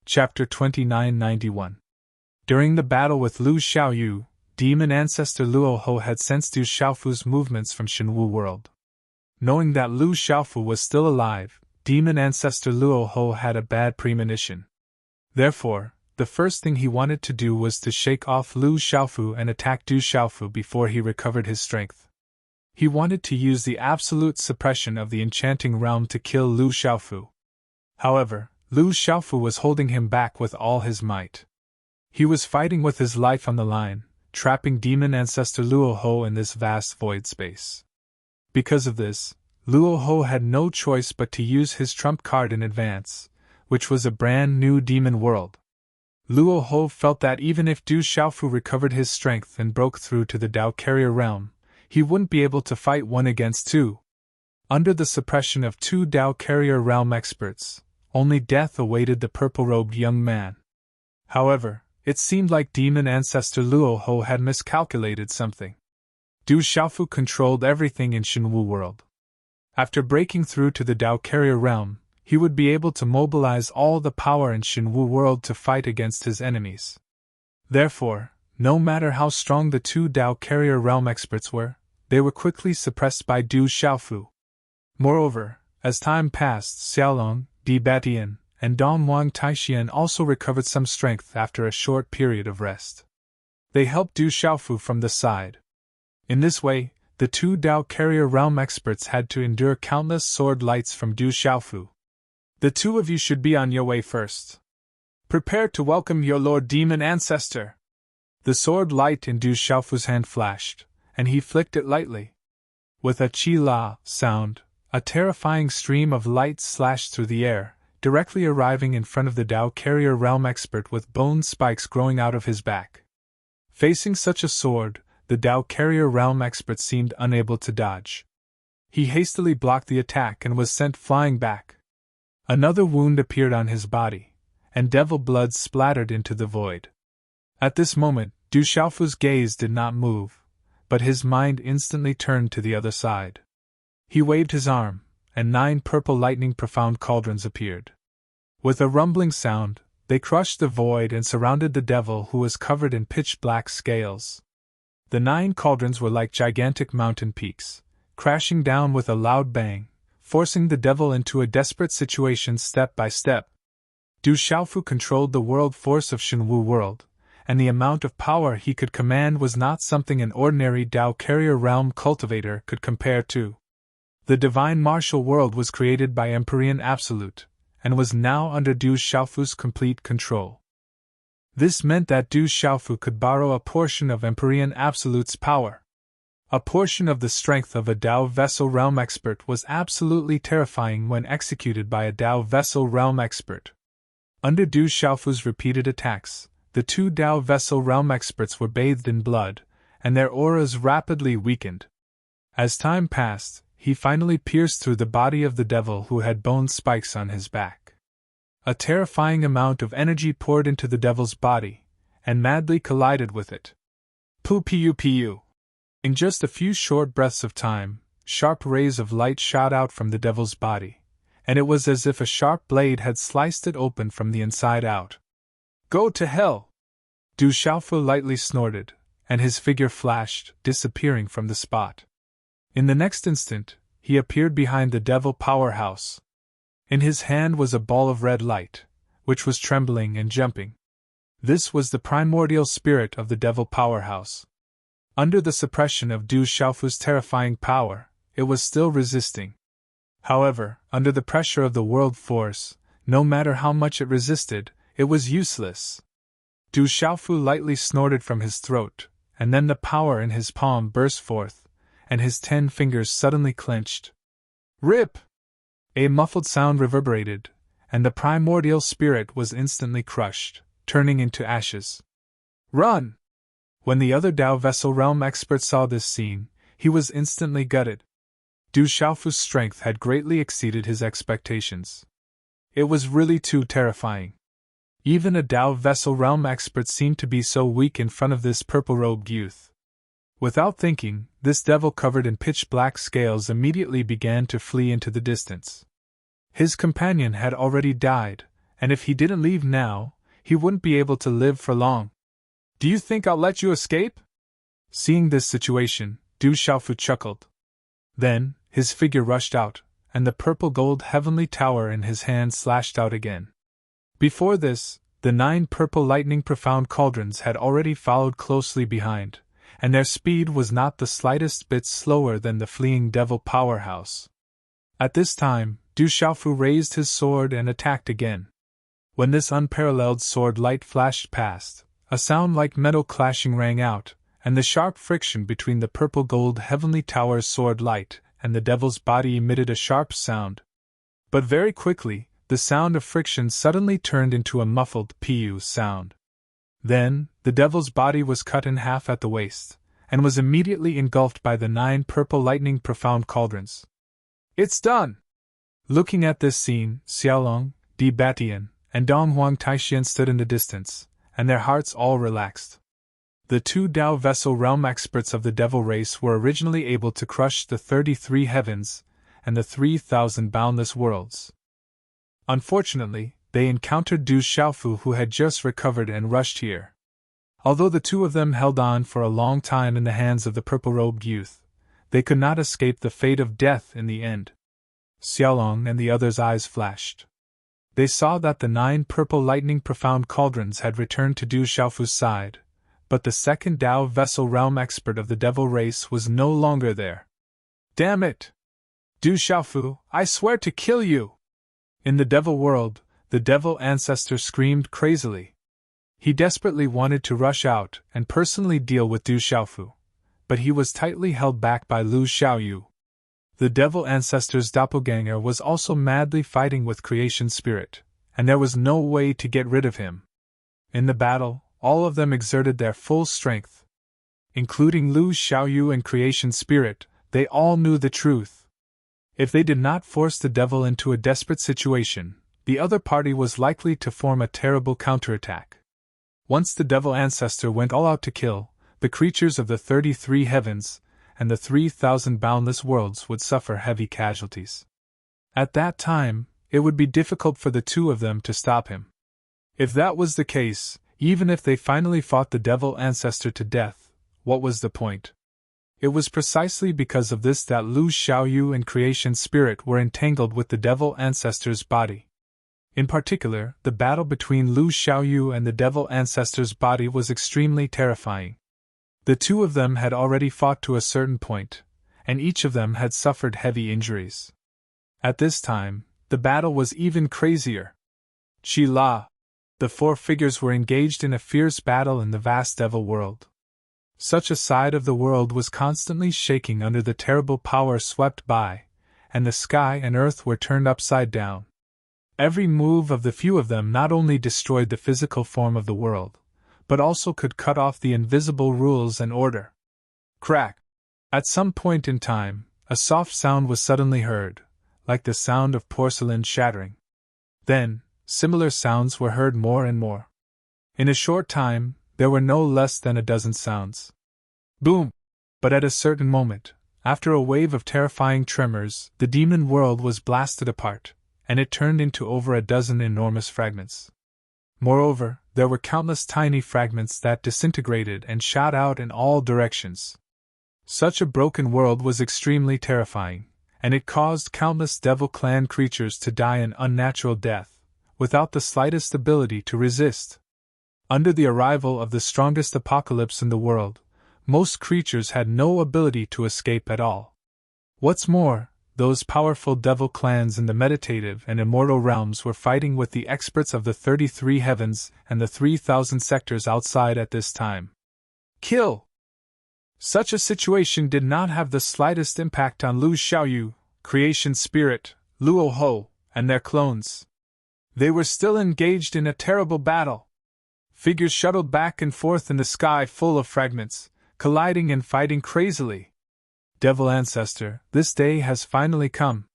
Chapter 2991. During the battle with Lu Xiaoyu, demon ancestor Luo Ho had sensed Du Xiaofu's movements from Shenwu world. Knowing that Lu Xiaofu was still alive, demon ancestor Luo Ho had a bad premonition. Therefore, the first thing he wanted to do was to shake off Lu Xiaofu and attack Du Xiaofu before he recovered his strength. He wanted to use the absolute suppression of the enchanting realm to kill Lu Xiaofu. However, Lu Xiaofu was holding him back with all his might. He was fighting with his life on the line, trapping demon ancestor Luo Ho in this vast void space. Because of this, Luo Ho had no choice but to use his trump card in advance, which was a brand new demon world. Luo Ho felt that even if Du Xiaofu recovered his strength and broke through to the Dao Carrier realm, he wouldn't be able to fight one against two. Under the suppression of two Dao Carrier realm experts, only death awaited the purple-robed young man. However, it seemed like demon ancestor Luo Ho had miscalculated something. Du Xiaofu controlled everything in Shenwu world. After breaking through to the Dao Carrier realm, he would be able to mobilize all the power in Shenwu world to fight against his enemies. Therefore, no matter how strong the two Dao Carrier realm experts were, they were quickly suppressed by Du Xiaofu. Moreover, as time passed, Xiaolong, Di Batian, and Dong Wang Taixian also recovered some strength after a short period of rest. They helped Du Xiaofu from the side. In this way, the two Dao Carrier realm experts had to endure countless sword lights from Du Xiaofu. The two of you should be on your way first. Prepare to welcome your Lord Demon Ancestor. The sword light in Du Xiaofu's hand flashed, and he flicked it lightly. With a chi-la sound, a terrifying stream of light slashed through the air, directly arriving in front of the Dao Carrier realm expert with bone spikes growing out of his back. Facing such a sword, the Dao Carrier realm expert seemed unable to dodge. He hastily blocked the attack and was sent flying back. Another wound appeared on his body, and devil blood splattered into the void. At this moment, Du Xiaofu's gaze did not move, but his mind instantly turned to the other side. He waved his arm, and 9 purple lightning profound cauldrons appeared. With a rumbling sound, they crushed the void and surrounded the devil, who was covered in pitch-black scales. The 9 cauldrons were like gigantic mountain peaks, crashing down with a loud bang, forcing the devil into a desperate situation step by step. Du Xiaofu controlled the world force of Shenwu world, and the amount of power he could command was not something an ordinary Dao Carrier realm cultivator could compare to. The divine martial world was created by Empyrean Absolute, and was now under Du Xiaofu's complete control. This meant that Du Xiaofu could borrow a portion of Empyrean Absolute's power. A portion of the strength of a Dao Vessel Realm expert was absolutely terrifying when executed by a Dao Vessel Realm expert. Under Du Xiaofu's repeated attacks, the two Dao Vessel Realm experts were bathed in blood, and their auras rapidly weakened. As time passed, he finally pierced through the body of the devil who had bone spikes on his back. A terrifying amount of energy poured into the devil's body, and madly collided with it. Pu. In just a few short breaths of time, sharp rays of light shot out from the devil's body, and it was as if a sharp blade had sliced it open from the inside out. Go to hell! Du Xiaofu lightly snorted, and his figure flashed, disappearing from the spot. In the next instant, he appeared behind the devil powerhouse. In his hand was a ball of red light, which was trembling and jumping. This was the primordial spirit of the devil powerhouse. Under the suppression of Du Xiaofu's terrifying power, it was still resisting. However, under the pressure of the world force, no matter how much it resisted, it was useless. Du Xiaofu lightly snorted from his throat, and then the power in his palm burst forth, and his 10 fingers suddenly clenched. Rip! A muffled sound reverberated, and the primordial spirit was instantly crushed, turning into ashes. Run! When the other Dao Vessel Realm expert saw this scene, he was instantly gutted. Du Xiaofu's strength had greatly exceeded his expectations. It was really too terrifying. Even a Dao Vessel Realm expert seemed to be so weak in front of this purple-robed youth. Without thinking, this devil covered in pitch-black scales immediately began to flee into the distance. His companion had already died, and if he didn't leave now, he wouldn't be able to live for long. Do you think I'll let you escape? Seeing this situation, Du Xiaofu chuckled. Then, his figure rushed out, and the purple gold heavenly tower in his hand slashed out again. Before this, the 9 purple lightning profound cauldrons had already followed closely behind, and their speed was not the slightest bit slower than the fleeing devil powerhouse. At this time, Du Xiaofu raised his sword and attacked again. When this unparalleled sword light flashed past, a sound like metal clashing rang out, and the sharp friction between the purple gold heavenly tower's sword light and the devil's body emitted a sharp sound. But very quickly, the sound of friction suddenly turned into a muffled "pu" sound. Then, the devil's body was cut in half at the waist, and was immediately engulfed by the 9 purple lightning profound cauldrons. It's done! Looking at this scene, Xiaolong, Di Batian, and Dong Huang Taixian stood in the distance, and their hearts all relaxed. The 2 Dao vessel realm experts of the devil race were originally able to crush the 33 heavens and the 3,000 boundless worlds. Unfortunately, they encountered Du Xiaofu, who had just recovered and rushed here. Although the 2 of them held on for a long time in the hands of the purple-robed youth, they could not escape the fate of death in the end. Xiaolong and the others' eyes flashed. They saw that the 9 purple lightning profound cauldrons had returned to Du Xiaofu's side, but the 2nd Dao vessel realm expert of the devil race was no longer there. Damn it! Du Xiaofu, I swear to kill you! In the devil world, the devil ancestor screamed crazily. He desperately wanted to rush out and personally deal with Du Xiaofu, but he was tightly held back by Lu Xiaoyu. The devil ancestor's doppelganger was also madly fighting with creation spirit, and there was no way to get rid of him. In the battle, all of them exerted their full strength. Including Lu Xiaoyu and creation spirit, they all knew the truth. If they did not force the devil into a desperate situation, the other party was likely to form a terrible counterattack. Once the devil ancestor went all out to kill, the creatures of the 33 heavens and the 3,000 boundless worlds would suffer heavy casualties. At that time, it would be difficult for the 2 of them to stop him. If that was the case, even if they finally fought the devil ancestor to death, what was the point? It was precisely because of this that Lu Xiaoyu and creation spirit were entangled with the devil ancestor's body. In particular, the battle between Lu Xiaoyu and the devil ancestor's body was extremely terrifying. The 2 of them had already fought to a certain point, and each of them had suffered heavy injuries. At this time, the battle was even crazier. Qi La! The 4 figures were engaged in a fierce battle in the vast devil world. Such a side of the world was constantly shaking under the terrible power swept by, and the sky and earth were turned upside down. Every move of the few of them not only destroyed the physical form of the world, but also could cut off the invisible rules and order. Crack! At some point in time, a soft sound was suddenly heard, like the sound of porcelain shattering. Then, similar sounds were heard more and more. In a short time, there were no less than a dozen sounds. Boom! But at a certain moment, after a wave of terrifying tremors, the demon world was blasted apart, and it turned into over a dozen enormous fragments. Moreover, there were countless tiny fragments that disintegrated and shot out in all directions. Such a broken world was extremely terrifying, and it caused countless devil clan creatures to die an unnatural death, without the slightest ability to resist. Under the arrival of the strongest apocalypse in the world, most creatures had no ability to escape at all. What's more, those powerful devil clans in the meditative and immortal realms were fighting with the experts of the 33 heavens and the 3,000 sectors outside at this time. Kill! Such a situation did not have the slightest impact on Lu Xiaoyu, creation spirit, Luo Ho, and their clones. They were still engaged in a terrible battle. Figures shuttled back and forth in the sky full of fragments, colliding and fighting crazily. Devil Ancestor, this day has finally come.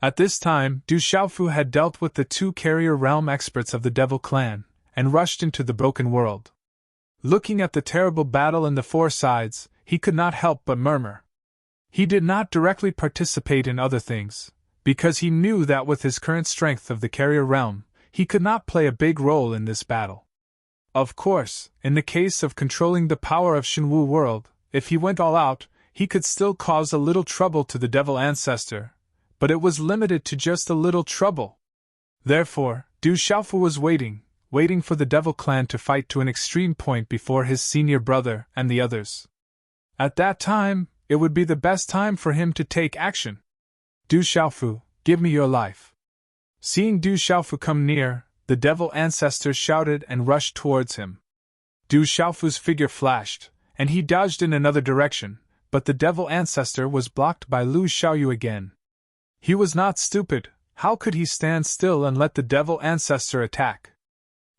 At this time, Du Xiaofu had dealt with the 2 carrier realm experts of the Devil Clan, and rushed into the broken world. Looking at the terrible battle in the 4 sides, he could not help but murmur. He did not directly participate in other things, because he knew that with his current strength of the carrier realm, he could not play a big role in this battle. Of course, in the case of controlling the power of Shenwu world, if he went all out, he could still cause a little trouble to the devil ancestor, but it was limited to just a little trouble. Therefore, Du Xiaofu was waiting for the devil clan to fight to an extreme point before his senior brother and the others. At that time, it would be the best time for him to take action. Du Xiaofu, give me your life. Seeing Du Xiaofu come near, the devil ancestor shouted and rushed towards him. Du Xiaofu's figure flashed, and he dodged in another direction, but the devil ancestor was blocked by Lu Xiaoyu again. He was not stupid. How could he stand still and let the devil ancestor attack?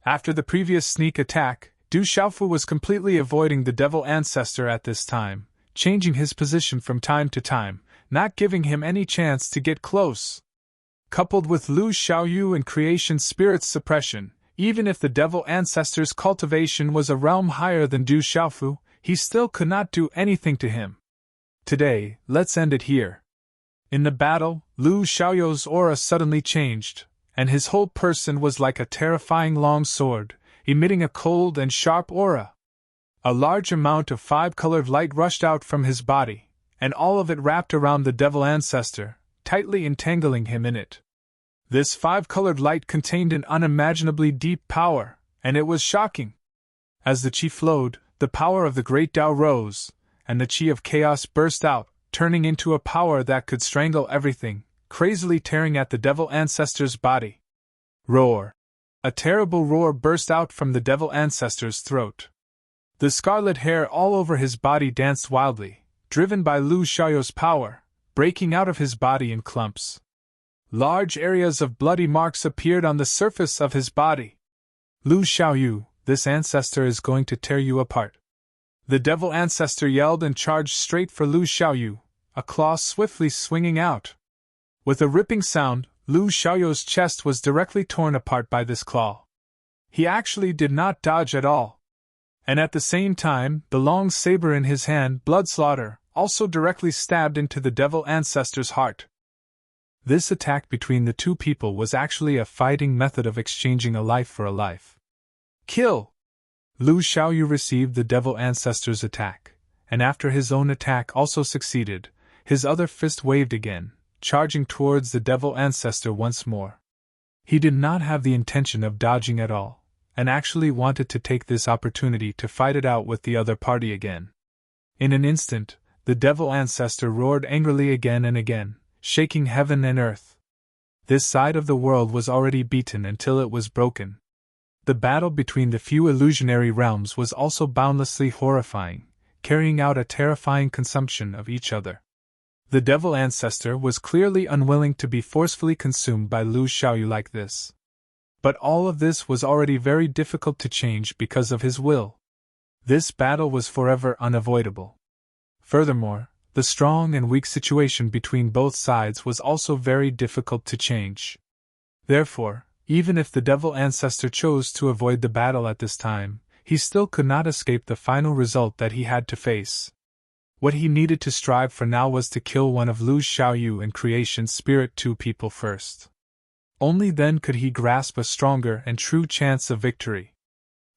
After the previous sneak attack, Du Xiaofu was completely avoiding the devil ancestor at this time, changing his position from time to time, not giving him any chance to get close. Coupled with Lu Xiaoyu and creation spirit's suppression, even if the devil ancestor's cultivation was a realm higher than Du Xiaofu, he still could not do anything to him. Today, let's end it here. In the battle, Lu Xiaoyu's aura suddenly changed, and his whole person was like a terrifying long sword, emitting a cold and sharp aura. A large amount of five-colored light rushed out from his body, and all of it wrapped around the devil ancestor, tightly entangling him in it. This five-colored light contained an unimaginably deep power, and it was shocking. As the qi flowed, the power of the great Tao rose, and the qi of chaos burst out, turning into a power that could strangle everything, crazily tearing at the devil ancestor's body. Roar! A terrible roar burst out from the devil ancestor's throat. The scarlet hair all over his body danced wildly, driven by Lu Xiaoyu's power, breaking out of his body in clumps. Large areas of bloody marks appeared on the surface of his body. Lu Xiaoyu, this ancestor is going to tear you apart. The devil ancestor yelled and charged straight for Lu Xiaoyu, a claw swiftly swinging out. With a ripping sound, Lu Xiaoyu's chest was directly torn apart by this claw. He actually did not dodge at all. And at the same time, the long saber in his hand, Bloodslaughter, also directly stabbed into the devil ancestor's heart. This attack between the two people was actually a fighting method of exchanging a life for a life. Kill! Lu Xiaoyu received the devil ancestor's attack, and after his own attack also succeeded, his other fist waved again, charging towards the devil ancestor once more. He did not have the intention of dodging at all, and actually wanted to take this opportunity to fight it out with the other party again. In an instant, the devil ancestor roared angrily again and again, shaking heaven and earth. This side of the world was already beaten until it was broken. The battle between the few illusionary realms was also boundlessly horrifying, carrying out a terrifying consumption of each other. The devil ancestor was clearly unwilling to be forcefully consumed by Lu Xiaoyu like this. But all of this was already very difficult to change because of his will. This battle was forever unavoidable. Furthermore, the strong and weak situation between both sides was also very difficult to change. Therefore, even if the devil ancestor chose to avoid the battle at this time, he still could not escape the final result that he had to face. What he needed to strive for now was to kill one of Lu Xiaoyu and creation spirit two people first. Only then could he grasp a stronger and true chance of victory.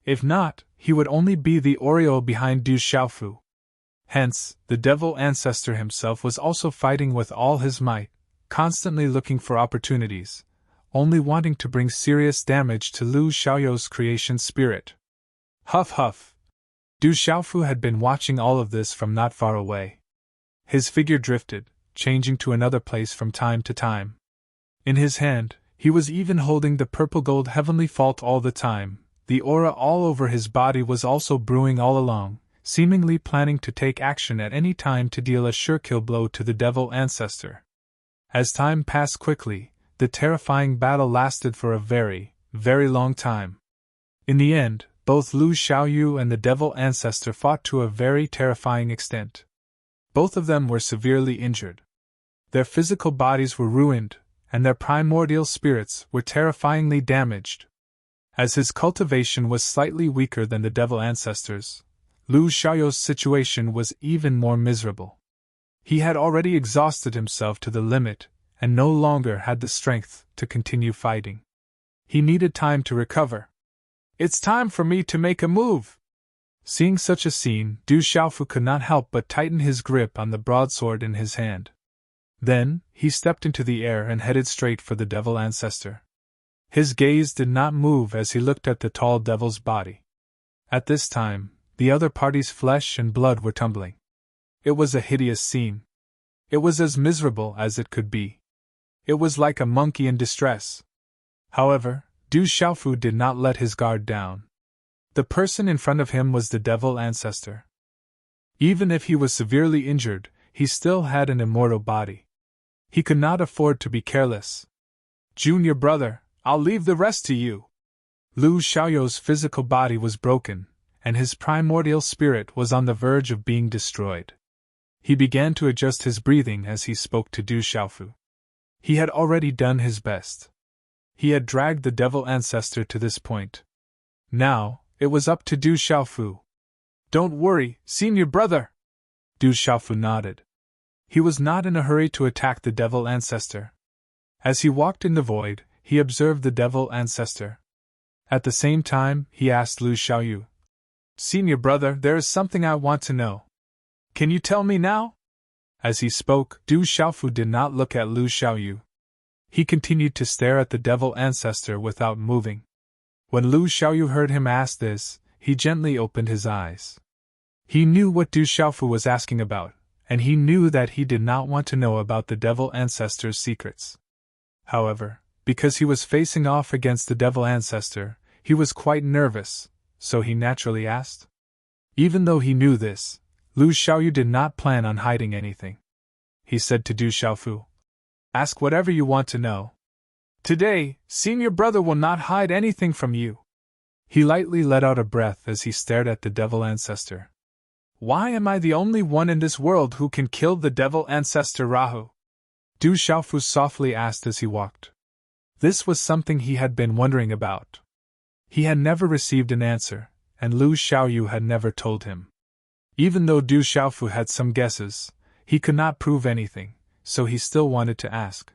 If not, he would only be the Oreo behind Du Xiaofu. Hence, the devil ancestor himself was also fighting with all his might, constantly looking for opportunities, only wanting to bring serious damage to Lu Xiaoyu's creation spirit. Huff huff. Du Xiaofu had been watching all of this from not far away. His figure drifted, changing to another place from time to time. In his hand, he was even holding the purple gold heavenly fault all the time. The aura all over his body was also brewing all along, seemingly planning to take action at any time to deal a sure-kill blow to the devil ancestor. As time passed quickly, the terrifying battle lasted for a very, very long time. In the end, both Lu Xiaoyu and the devil ancestor fought to a very terrifying extent. Both of them were severely injured. Their physical bodies were ruined, and their primordial spirits were terrifyingly damaged. As his cultivation was slightly weaker than the devil ancestors, Lu Xiaoyu's situation was even more miserable. He had already exhausted himself to the limit, and no longer had the strength to continue fighting. He needed time to recover. It's time for me to make a move. Seeing such a scene, Du Xiaofu could not help but tighten his grip on the broadsword in his hand. Then, he stepped into the air and headed straight for the devil ancestor. His gaze did not move as he looked at the tall devil's body. At this time, the other party's flesh and blood were tumbling. It was a hideous scene. It was as miserable as it could be. It was like a monkey in distress. However, Du Xiaofu did not let his guard down. The person in front of him was the devil ancestor. Even if he was severely injured, he still had an immortal body. He could not afford to be careless. Junior brother, I'll leave the rest to you. Lu Xiaoyou's physical body was broken, and his primordial spirit was on the verge of being destroyed. He began to adjust his breathing as he spoke to Du Xiaofu. He had already done his best. He had dragged the devil ancestor to this point. Now, it was up to Du Xiaofu. Don't worry, senior brother. Du Xiaofu nodded. He was not in a hurry to attack the devil ancestor. As he walked in the void, he observed the devil ancestor. At the same time, he asked Lu Xiaoyu, Senior brother, there is something I want to know. Can you tell me now? As he spoke, Du Xiaofu did not look at Lu Xiaoyu. He continued to stare at the devil ancestor without moving. When Lu Xiaoyu heard him ask this, he gently opened his eyes. He knew what Du Xiaofu was asking about, and he knew that he did not want to know about the devil ancestor's secrets. However, because he was facing off against the devil ancestor, he was quite nervous, so he naturally asked. Even though he knew this, Lu Xiaoyu did not plan on hiding anything. He said to Du Xiaofu, Ask whatever you want to know. Today, senior brother will not hide anything from you. He lightly let out a breath as he stared at the devil ancestor. Why am I the only one in this world who can kill the devil ancestor Rahu? Du Xiaofu softly asked as he walked. This was something he had been wondering about. He had never received an answer, and Lu Xiaoyu had never told him. Even though Du Xiaofu had some guesses, he could not prove anything, so he still wanted to ask.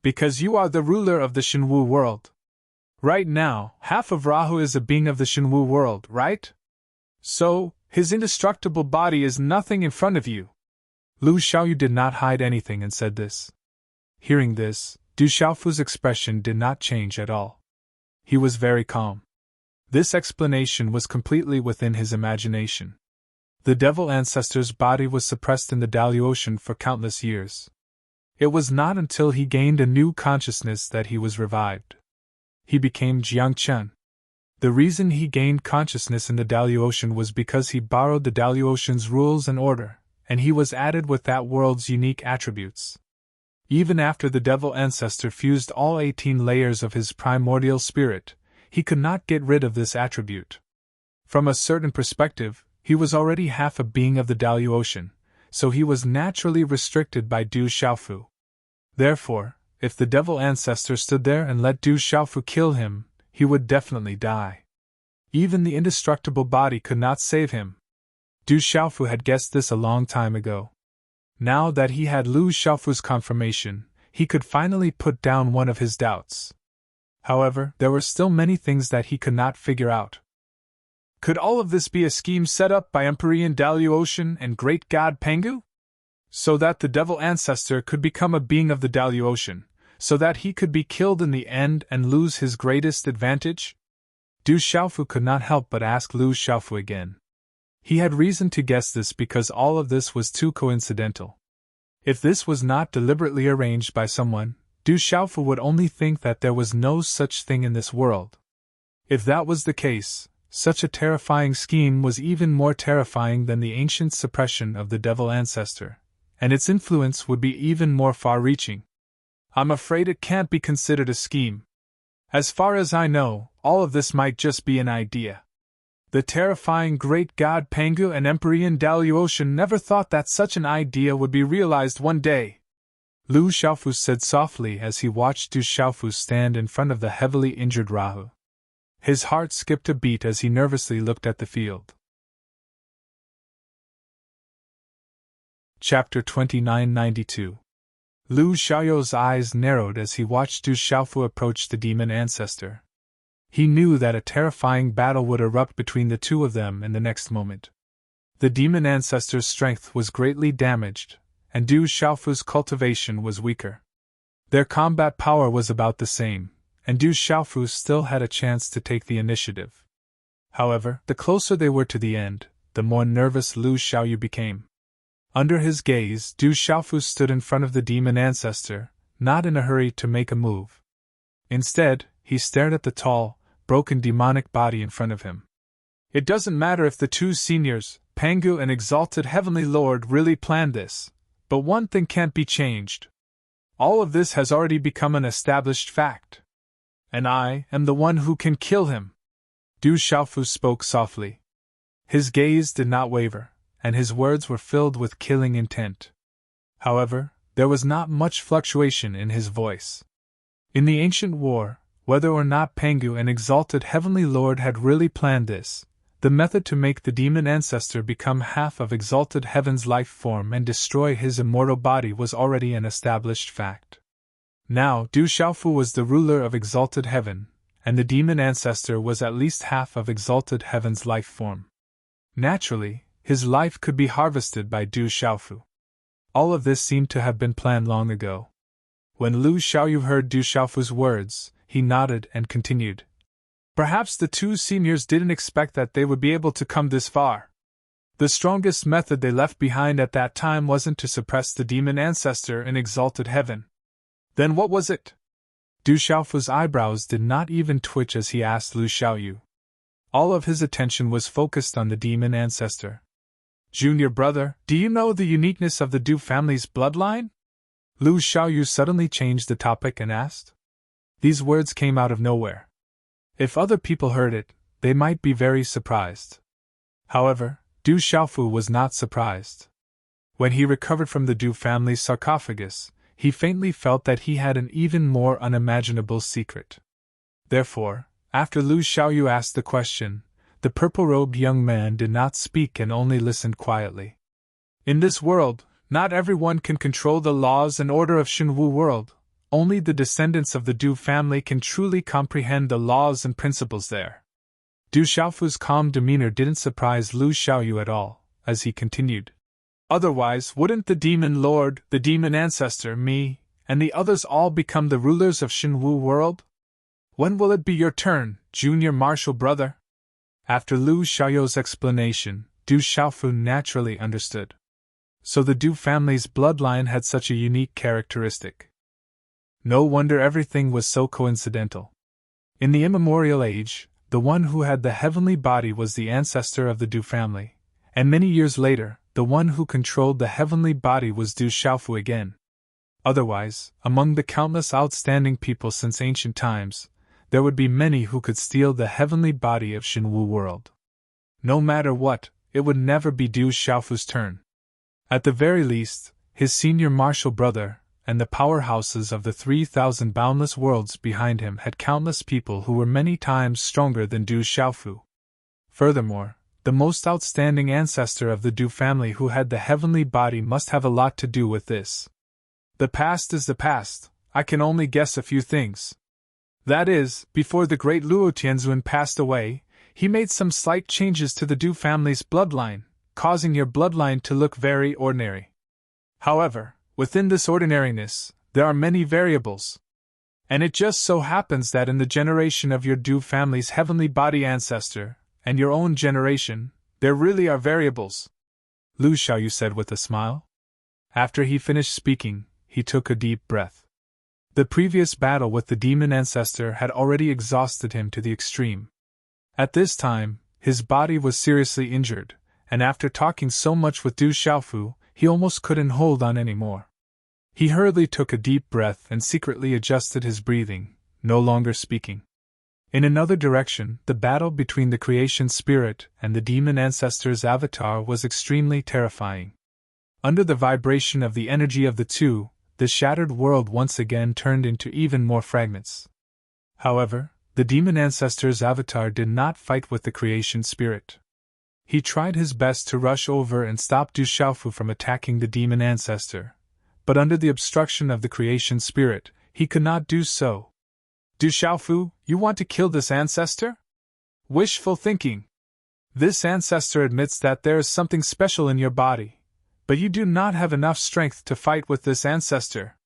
Because you are the ruler of the Shenwu world. Right now, half of Rahu is a being of the Shenwu world, right? So, his indestructible body is nothing in front of you. Lu Xiaoyu did not hide anything and said this. Hearing this, Du Xiaofu's expression did not change at all. He was very calm. This explanation was completely within his imagination. The devil ancestor's body was suppressed in the Dalu Ocean for countless years. It was not until he gained a new consciousness that he was revived. He became Jiangchen. The reason he gained consciousness in the Dalu Ocean was because he borrowed the Dalu Ocean's rules and order, and he was added with that world's unique attributes. Even after the devil ancestor fused all 18 layers of his primordial spirit, he could not get rid of this attribute. From a certain perspective, he was already half a being of the Dalu Ocean, so he was naturally restricted by Du Xiaofu. Therefore, if the devil ancestor stood there and let Du Xiaofu kill him, he would definitely die. Even the indestructible body could not save him. Du Xiaofu had guessed this a long time ago. Now that he had Lu Xiaofu's confirmation, he could finally put down one of his doubts. However, there were still many things that he could not figure out. Could all of this be a scheme set up by Emperor Dalu Ocean and Great God Pengu? So that the devil ancestor could become a being of the Dalu Ocean, so that he could be killed in the end and lose his greatest advantage? Du Xiaofu could not help but ask Lu Xiaofu again. He had reason to guess this because all of this was too coincidental. If this was not deliberately arranged by someone, Du Xiaofu would only think that there was no such thing in this world. If that was the case, such a terrifying scheme was even more terrifying than the ancient suppression of the devil ancestor, and its influence would be even more far-reaching. I'm afraid it can't be considered a scheme. As far as I know, all of this might just be an idea. The terrifying great god Pengu and Emperor Dalu Ocean never thought that such an idea would be realized one day. Lu Xiaofu said softly as he watched Du Xiaofu stand in front of the heavily injured Rahu. His heart skipped a beat as he nervously looked at the field. Chapter 2992. Lu Xiaoyu's eyes narrowed as he watched Du Xiaofu approach the demon ancestor. He knew that a terrifying battle would erupt between the two of them in the next moment. The demon ancestor's strength was greatly damaged, and Du Xiaofu's cultivation was weaker. Their combat power was about the same, and Du Xiaofu still had a chance to take the initiative. However, the closer they were to the end, the more nervous Lu Xiaoyu became. Under his gaze, Du Xiaofu stood in front of the demon ancestor, not in a hurry to make a move. Instead, he stared at the tall, broken demonic body in front of him. It doesn't matter if the two seniors, Pangu and Exalted Heavenly Lord, really planned this, but one thing can't be changed. All of this has already become an established fact. And I am the one who can kill him. Du Xiaofu spoke softly. His gaze did not waver, and his words were filled with killing intent. However, there was not much fluctuation in his voice. In the ancient war, whether or not Pangu and Exalted Heavenly Lord had really planned this, the method to make the demon ancestor become half of Exalted Heaven's life form and destroy his immortal body was already an established fact. Now, Du Xiaofu was the ruler of Exalted Heaven, and the demon ancestor was at least half of Exalted Heaven's life form. Naturally, his life could be harvested by Du Xiaofu. All of this seemed to have been planned long ago. When Lu Xiaoyu heard Du Xiaofu's words, he nodded and continued. Perhaps the two seniors didn't expect that they would be able to come this far. The strongest method they left behind at that time wasn't to suppress the demon ancestor in Exalted Heaven. Then what was it? Du Xiaofu's eyebrows did not even twitch as he asked Lu Xiaoyu. All of his attention was focused on the demon ancestor. Junior brother, do you know the uniqueness of the Du family's bloodline? Lu Xiaoyu suddenly changed the topic and asked. These words came out of nowhere. If other people heard it, they might be very surprised. However, Du Xiaofu was not surprised. When he recovered from the Du family's sarcophagus, he faintly felt that he had an even more unimaginable secret. Therefore, after Lu Xiaoyu asked the question, the purple-robed young man did not speak and only listened quietly. In this world, not everyone can control the laws and order of Shenwu world. Only the descendants of the Du family can truly comprehend the laws and principles there. Du Xiaofu's calm demeanor didn't surprise Lu Xiaoyu at all, as he continued. Otherwise, wouldn't the demon lord, the demon ancestor, me, and the others all become the rulers of Shenwu world? When will it be your turn, junior martial brother? After Lu Xiaoyu's explanation, Du Xiaofu naturally understood. So the Du family's bloodline had such a unique characteristic. No wonder everything was so coincidental. In the immemorial age, the one who had the heavenly body was the ancestor of the Du family, and many years later, the one who controlled the heavenly body was Du Xiaofu again. Otherwise, among the countless outstanding people since ancient times, there would be many who could steal the heavenly body of Shenwu world. No matter what, it would never be Du Xiaofu's turn. At the very least, his senior martial brother, and the powerhouses of the 3,000 boundless worlds behind him had countless people who were many times stronger than Du Xiaofu. Furthermore, the most outstanding ancestor of the Du family who had the heavenly body must have a lot to do with this. The past is the past, I can only guess a few things. That is, before the great Luo Tianzun passed away, he made some slight changes to the Du family's bloodline, causing your bloodline to look very ordinary. However, within this ordinariness, there are many variables. And it just so happens that in the generation of your Du family's heavenly body ancestor, and your own generation, there really are variables, Lu Xiaoyu said with a smile. After he finished speaking, he took a deep breath. The previous battle with the demon ancestor had already exhausted him to the extreme. At this time, his body was seriously injured, and after talking so much with Du Xiaofu, he almost couldn't hold on anymore. He hurriedly took a deep breath and secretly adjusted his breathing, no longer speaking. In another direction, the battle between the creation spirit and the demon ancestor's avatar was extremely terrifying. Under the vibration of the energy of the two, the shattered world once again turned into even more fragments. However, the demon ancestor's avatar did not fight with the creation spirit. He tried his best to rush over and stop Du Xiaofu from attacking the demon ancestor, but under the obstruction of the creation spirit, he could not do so. Du Xiaofu, you want to kill this ancestor? Wishful thinking. This ancestor admits that there is something special in your body, but you do not have enough strength to fight with this ancestor.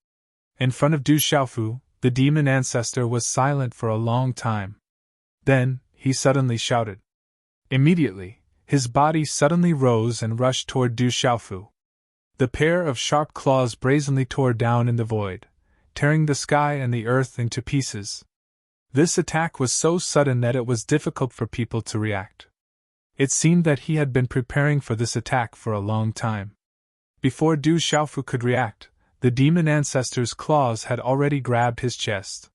In front of Du Xiaofu, the demon ancestor was silent for a long time. Then, he suddenly shouted. Immediately, his body suddenly rose and rushed toward Du Xiaofu. The pair of sharp claws brazenly tore down in the void, tearing the sky and the earth into pieces. This attack was so sudden that it was difficult for people to react. It seemed that he had been preparing for this attack for a long time. Before Du Xiaofu could react, the demon ancestor's claws had already grabbed his chest.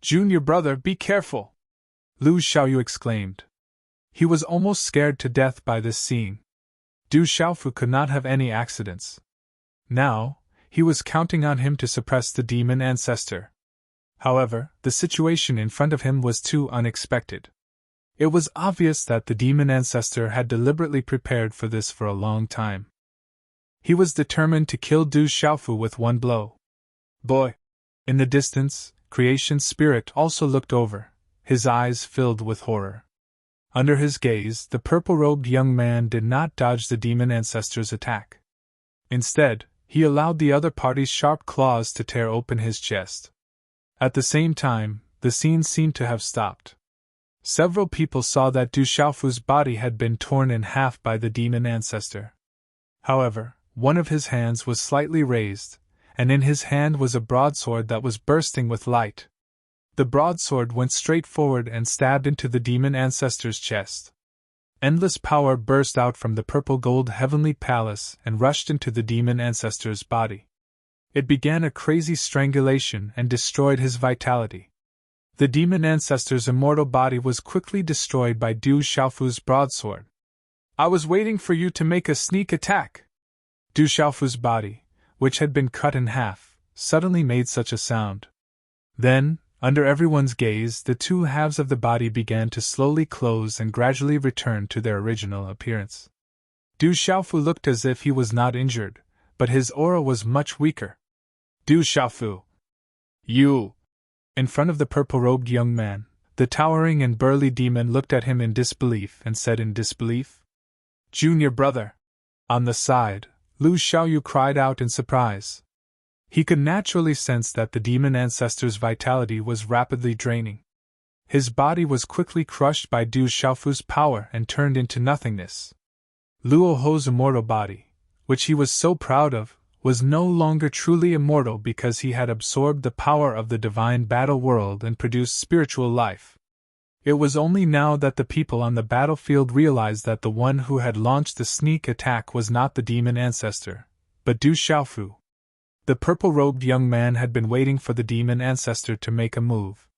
Junior brother, be careful! Lu Xiaoyu exclaimed. He was almost scared to death by this scene. Du Xiaofu could not have any accidents. Now, he was counting on him to suppress the demon ancestor. However, the situation in front of him was too unexpected. It was obvious that the demon ancestor had deliberately prepared for this for a long time. He was determined to kill Du Xiaofu with one blow. Boy! In the distance, creation spirit also looked over, his eyes filled with horror. Under his gaze, the purple-robed young man did not dodge the demon ancestor's attack. Instead, he allowed the other party's sharp claws to tear open his chest. At the same time, the scene seemed to have stopped. Several people saw that Du Xiaofu's body had been torn in half by the demon ancestor. However, one of his hands was slightly raised, and in his hand was a broadsword that was bursting with light. The broadsword went straight forward and stabbed into the demon ancestor's chest. Endless power burst out from the purple-gold heavenly palace and rushed into the demon ancestor's body. It began a crazy strangulation and destroyed his vitality. The demon ancestor's immortal body was quickly destroyed by Du Xiaofu's broadsword. I was waiting for you to make a sneak attack. Du Xiaofu's body, which had been cut in half, suddenly made such a sound. Then, under everyone's gaze, the two halves of the body began to slowly close and gradually return to their original appearance. Du Xiaofu looked as if he was not injured, but his aura was much weaker. Du Xiaofu! You! In front of the purple-robed young man, the towering and burly demon looked at him in disbelief and said in disbelief, Junior brother! On the side, Lu Xiaoyu cried out in surprise. He could naturally sense that the demon ancestor's vitality was rapidly draining. His body was quickly crushed by Du Xiaofu's power and turned into nothingness. Luo Ho's immortal body, which he was so proud of, was no longer truly immortal because he had absorbed the power of the divine battle world and produced spiritual life. It was only now that the people on the battlefield realized that the one who had launched the sneak attack was not the demon ancestor, but Du Xiaofu. The purple-robed young man had been waiting for the demon ancestor to make a move.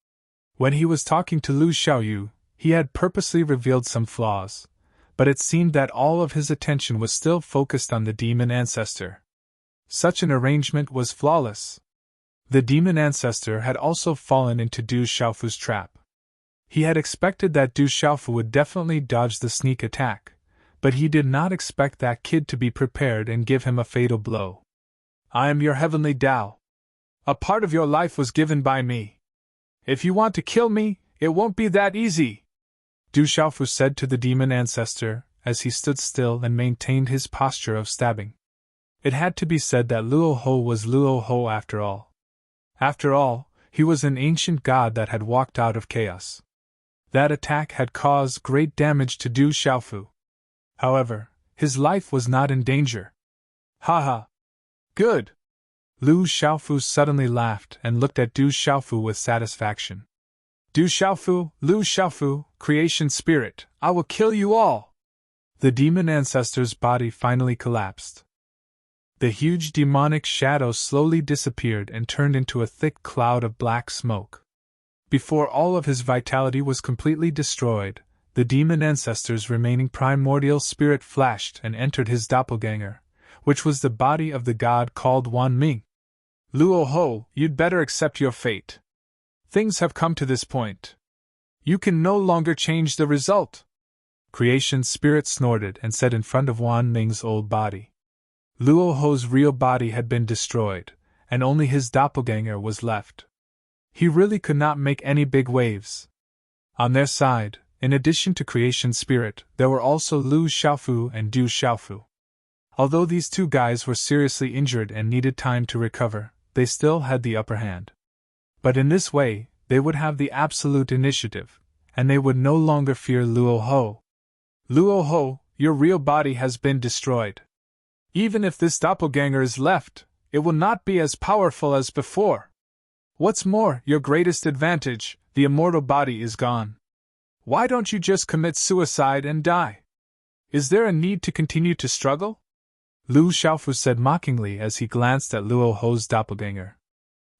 When he was talking to Lu Xiaoyu, he had purposely revealed some flaws, but it seemed that all of his attention was still focused on the demon ancestor. Such an arrangement was flawless. The demon ancestor had also fallen into Du Xiaofu's trap. He had expected that Du Xiaofu would definitely dodge the sneak attack, but he did not expect that kid to be prepared and give him a fatal blow. I am your heavenly Tao. A part of your life was given by me. If you want to kill me, it won't be that easy, Du Xiaofu said to the demon ancestor as he stood still and maintained his posture of stabbing. It had to be said that Luo Ho was Luo Ho after all. After all, he was an ancient god that had walked out of chaos. That attack had caused great damage to Du Xiaofu. However, his life was not in danger. Haha! Good! Lu Xiaofu suddenly laughed and looked at Du Xiaofu with satisfaction. Du Xiaofu, Lu Xiaofu, creation spirit, I will kill you all! The demon ancestor's body finally collapsed. The huge demonic shadow slowly disappeared and turned into a thick cloud of black smoke. Before all of his vitality was completely destroyed, the demon ancestor's remaining primordial spirit flashed and entered his doppelganger, which was the body of the god called Wan Ming. Luo Ho, you'd better accept your fate. Things have come to this point. You can no longer change the result. Creation's spirit snorted and said in front of Wan Ming's old body. Luo Ho's real body had been destroyed, and only his doppelganger was left. He really could not make any big waves. On their side, in addition to creation spirit, there were also Lu Xiaofu and Du Xiaofu. Although these two guys were seriously injured and needed time to recover, they still had the upper hand. But in this way, they would have the absolute initiative, and they would no longer fear Luo Ho. Luo Ho, your real body has been destroyed. Even if this doppelganger is left, it will not be as powerful as before. What's more, your greatest advantage, the immortal body, is gone. Why don't you just commit suicide and die? Is there a need to continue to struggle? Lu Xiaofu said mockingly as he glanced at Luo Ho's doppelganger.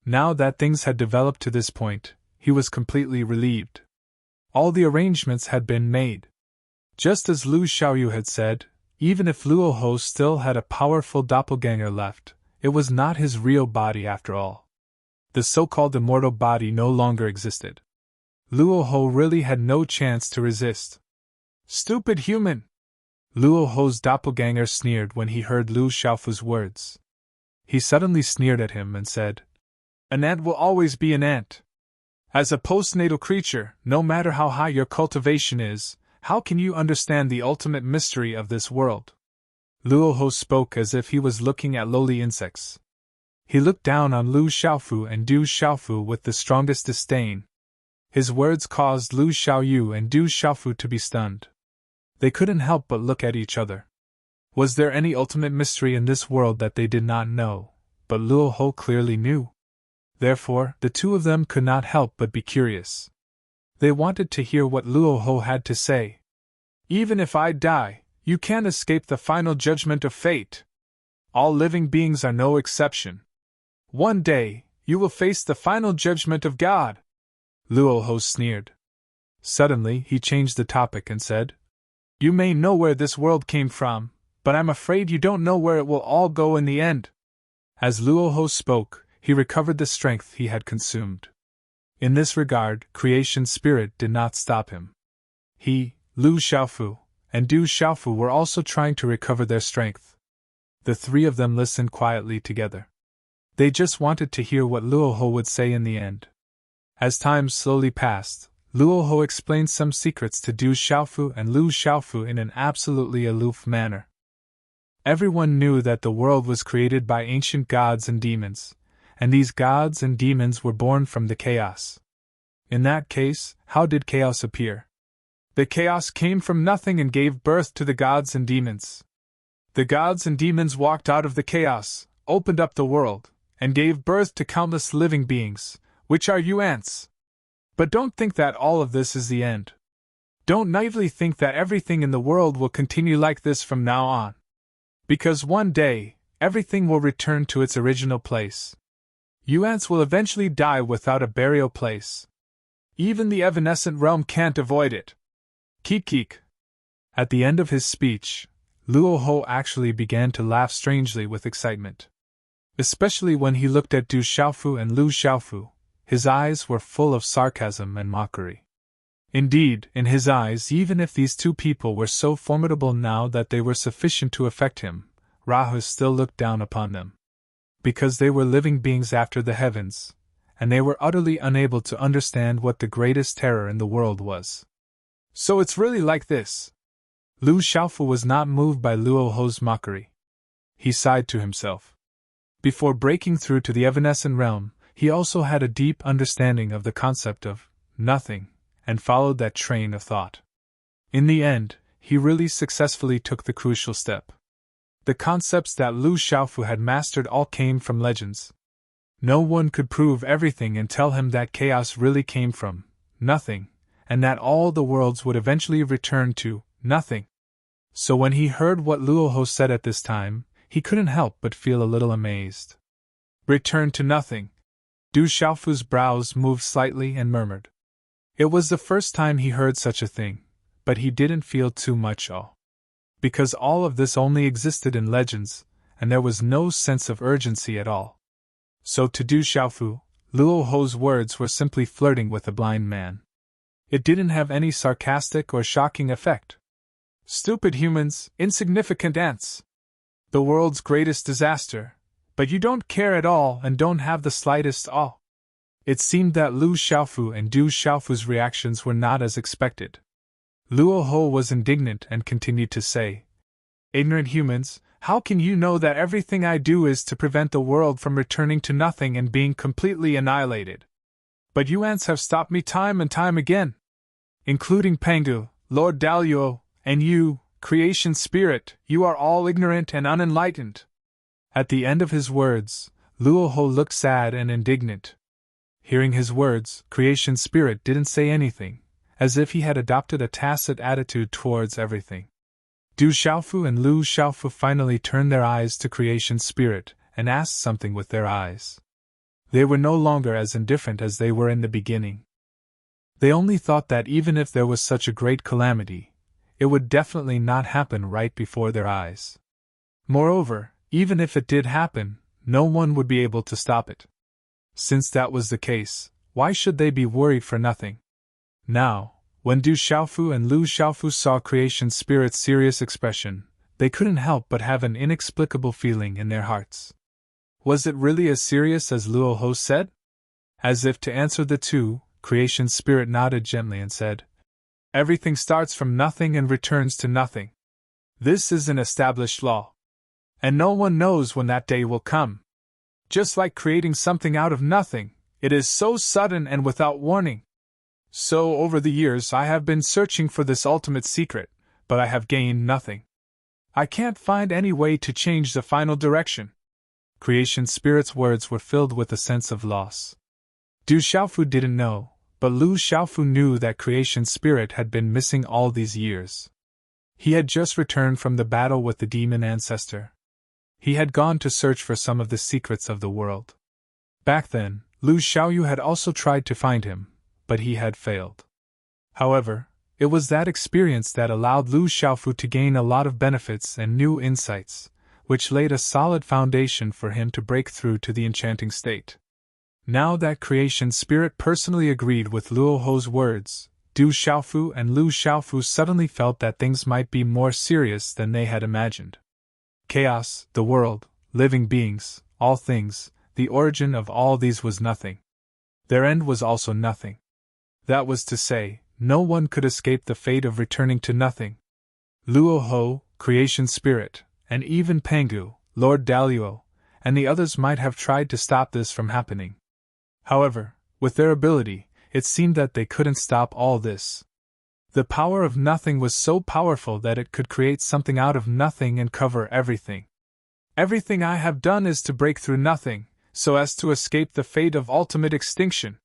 Now that things had developed to this point, he was completely relieved. All the arrangements had been made. Just as Lu Xiaoyu had said, even if Luo Ho still had a powerful doppelganger left, it was not his real body after all. The so-called immortal body no longer existed. Luo Ho really had no chance to resist. Stupid human! Luo Ho's doppelganger sneered when he heard Lu Xiaofu's words. He suddenly sneered at him and said, "An ant will always be an ant. As a postnatal creature, no matter how high your cultivation is, how can you understand the ultimate mystery of this world?" Luo Ho spoke as if he was looking at lowly insects. He looked down on Lu Xiaofu and Du Xiaofu with the strongest disdain. His words caused Lu Xiaoyu and Du Xiaofu to be stunned. They couldn't help but look at each other. Was there any ultimate mystery in this world that they did not know, but Luo Ho clearly knew? Therefore, the two of them could not help but be curious. They wanted to hear what Luo Ho had to say. "Even if I die, you can't escape the final judgment of fate. All living beings are no exception. One day, you will face the final judgment of God." Luo Ho sneered. Suddenly, he changed the topic and said, "You may know where this world came from, but I'm afraid you don't know where it will all go in the end." As Luo Ho spoke, he recovered the strength he had consumed. In this regard, creation spirit did not stop him. He, Lu Xiaofu, and Du Xiaofu were also trying to recover their strength. The three of them listened quietly together. They just wanted to hear what Luo Ho would say in the end. As time slowly passed, Luo Ho explained some secrets to Du Xiaofu and Lu Xiaofu in an absolutely aloof manner. Everyone knew that the world was created by ancient gods and demons, and these gods and demons were born from the chaos. In that case, how did chaos appear? The chaos came from nothing and gave birth to the gods and demons. The gods and demons walked out of the chaos, opened up the world, and gave birth to countless living beings, which are you ants. But don't think that all of this is the end. Don't naively think that everything in the world will continue like this from now on. Because one day, everything will return to its original place. You ants will eventually die without a burial place. Even the evanescent realm can't avoid it. Keek keek. At the end of his speech, Luo Ho actually began to laugh strangely with excitement. Especially when he looked at Du Xiaofu and Lu Xiaofu, his eyes were full of sarcasm and mockery. Indeed, in his eyes, even if these two people were so formidable now that they were sufficient to affect him, Rahu still looked down upon them. Because they were living beings after the heavens, and they were utterly unable to understand what the greatest terror in the world was. So it's really like this. Lu Xiaofu was not moved by Luo Ho's mockery. He sighed to himself. Before breaking through to the evanescent realm, he also had a deep understanding of the concept of nothing, and followed that train of thought. In the end, he really successfully took the crucial step. The concepts that Lu Xiaofu had mastered all came from legends. No one could prove everything and tell him that chaos really came from nothing, and that all the worlds would eventually return to nothing. So when he heard what Luo Ho said at this time, he couldn't help but feel a little amazed. Return to nothing. Du Xiaofu's brows moved slightly and murmured. It was the first time he heard such a thing, but he didn't feel too much awe. Because all of this only existed in legends, and there was no sense of urgency at all. So to Du Xiaofu, Luo Ho's words were simply flirting with a blind man. It didn't have any sarcastic or shocking effect. Stupid humans, insignificant ants. The world's greatest disaster, but you don't care at all and don't have the slightest awe. It seemed that Lu Xiaofu and Du Xiaofu's reactions were not as expected. Luo Ho was indignant and continued to say, "Ignorant humans, how can you know that everything I do is to prevent the world from returning to nothing and being completely annihilated? But you ants have stopped me time and time again. Including Pangu, Lord Daluo, and you, Creation Spirit, you are all ignorant and unenlightened." At the end of his words, Luo Ho looked sad and indignant. Hearing his words, Creation Spirit didn't say anything, as if he had adopted a tacit attitude towards everything. Du Xiaofu and Lu Xiaofu finally turned their eyes to Creation Spirit and asked something with their eyes. They were no longer as indifferent as they were in the beginning. They only thought that even if there was such a great calamity, it would definitely not happen right before their eyes. Moreover, even if it did happen, no one would be able to stop it. Since that was the case, why should they be worried for nothing? Now, when Du Xiaofu and Lu Xiaofu saw Creation Spirit's serious expression, they couldn't help but have an inexplicable feeling in their hearts. Was it really as serious as Luo Ho said? As if to answer the two, Creation Spirit nodded gently and said, "Everything starts from nothing and returns to nothing. This is an established law. And no one knows when that day will come. Just like creating something out of nothing, it is so sudden and without warning. So over the years I have been searching for this ultimate secret, but I have gained nothing. I can't find any way to change the final direction." Creation Spirit's words were filled with a sense of loss. Du Xiaofu didn't know, but Lu Xiaofu knew that Creation Spirit had been missing all these years. He had just returned from the battle with the demon ancestor. He had gone to search for some of the secrets of the world. Back then, Lu Xiaoyu had also tried to find him, but he had failed. However, it was that experience that allowed Lu Xiaofu to gain a lot of benefits and new insights, which laid a solid foundation for him to break through to the enchanting state. Now that Creation Spirit personally agreed with Luo Ho's words, Du Xiaofu and Lu Xiaofu suddenly felt that things might be more serious than they had imagined. Chaos, the world, living beings, all things, the origin of all these was nothing. Their end was also nothing. That was to say, no one could escape the fate of returning to nothing. Luo Ho, Creation Spirit, and even Pangu, Lord Daluo, and the others might have tried to stop this from happening. However, with their ability, it seemed that they couldn't stop all this. The power of nothing was so powerful that it could create something out of nothing and cover everything. "Everything I have done is to break through nothing, so as to escape the fate of ultimate extinction.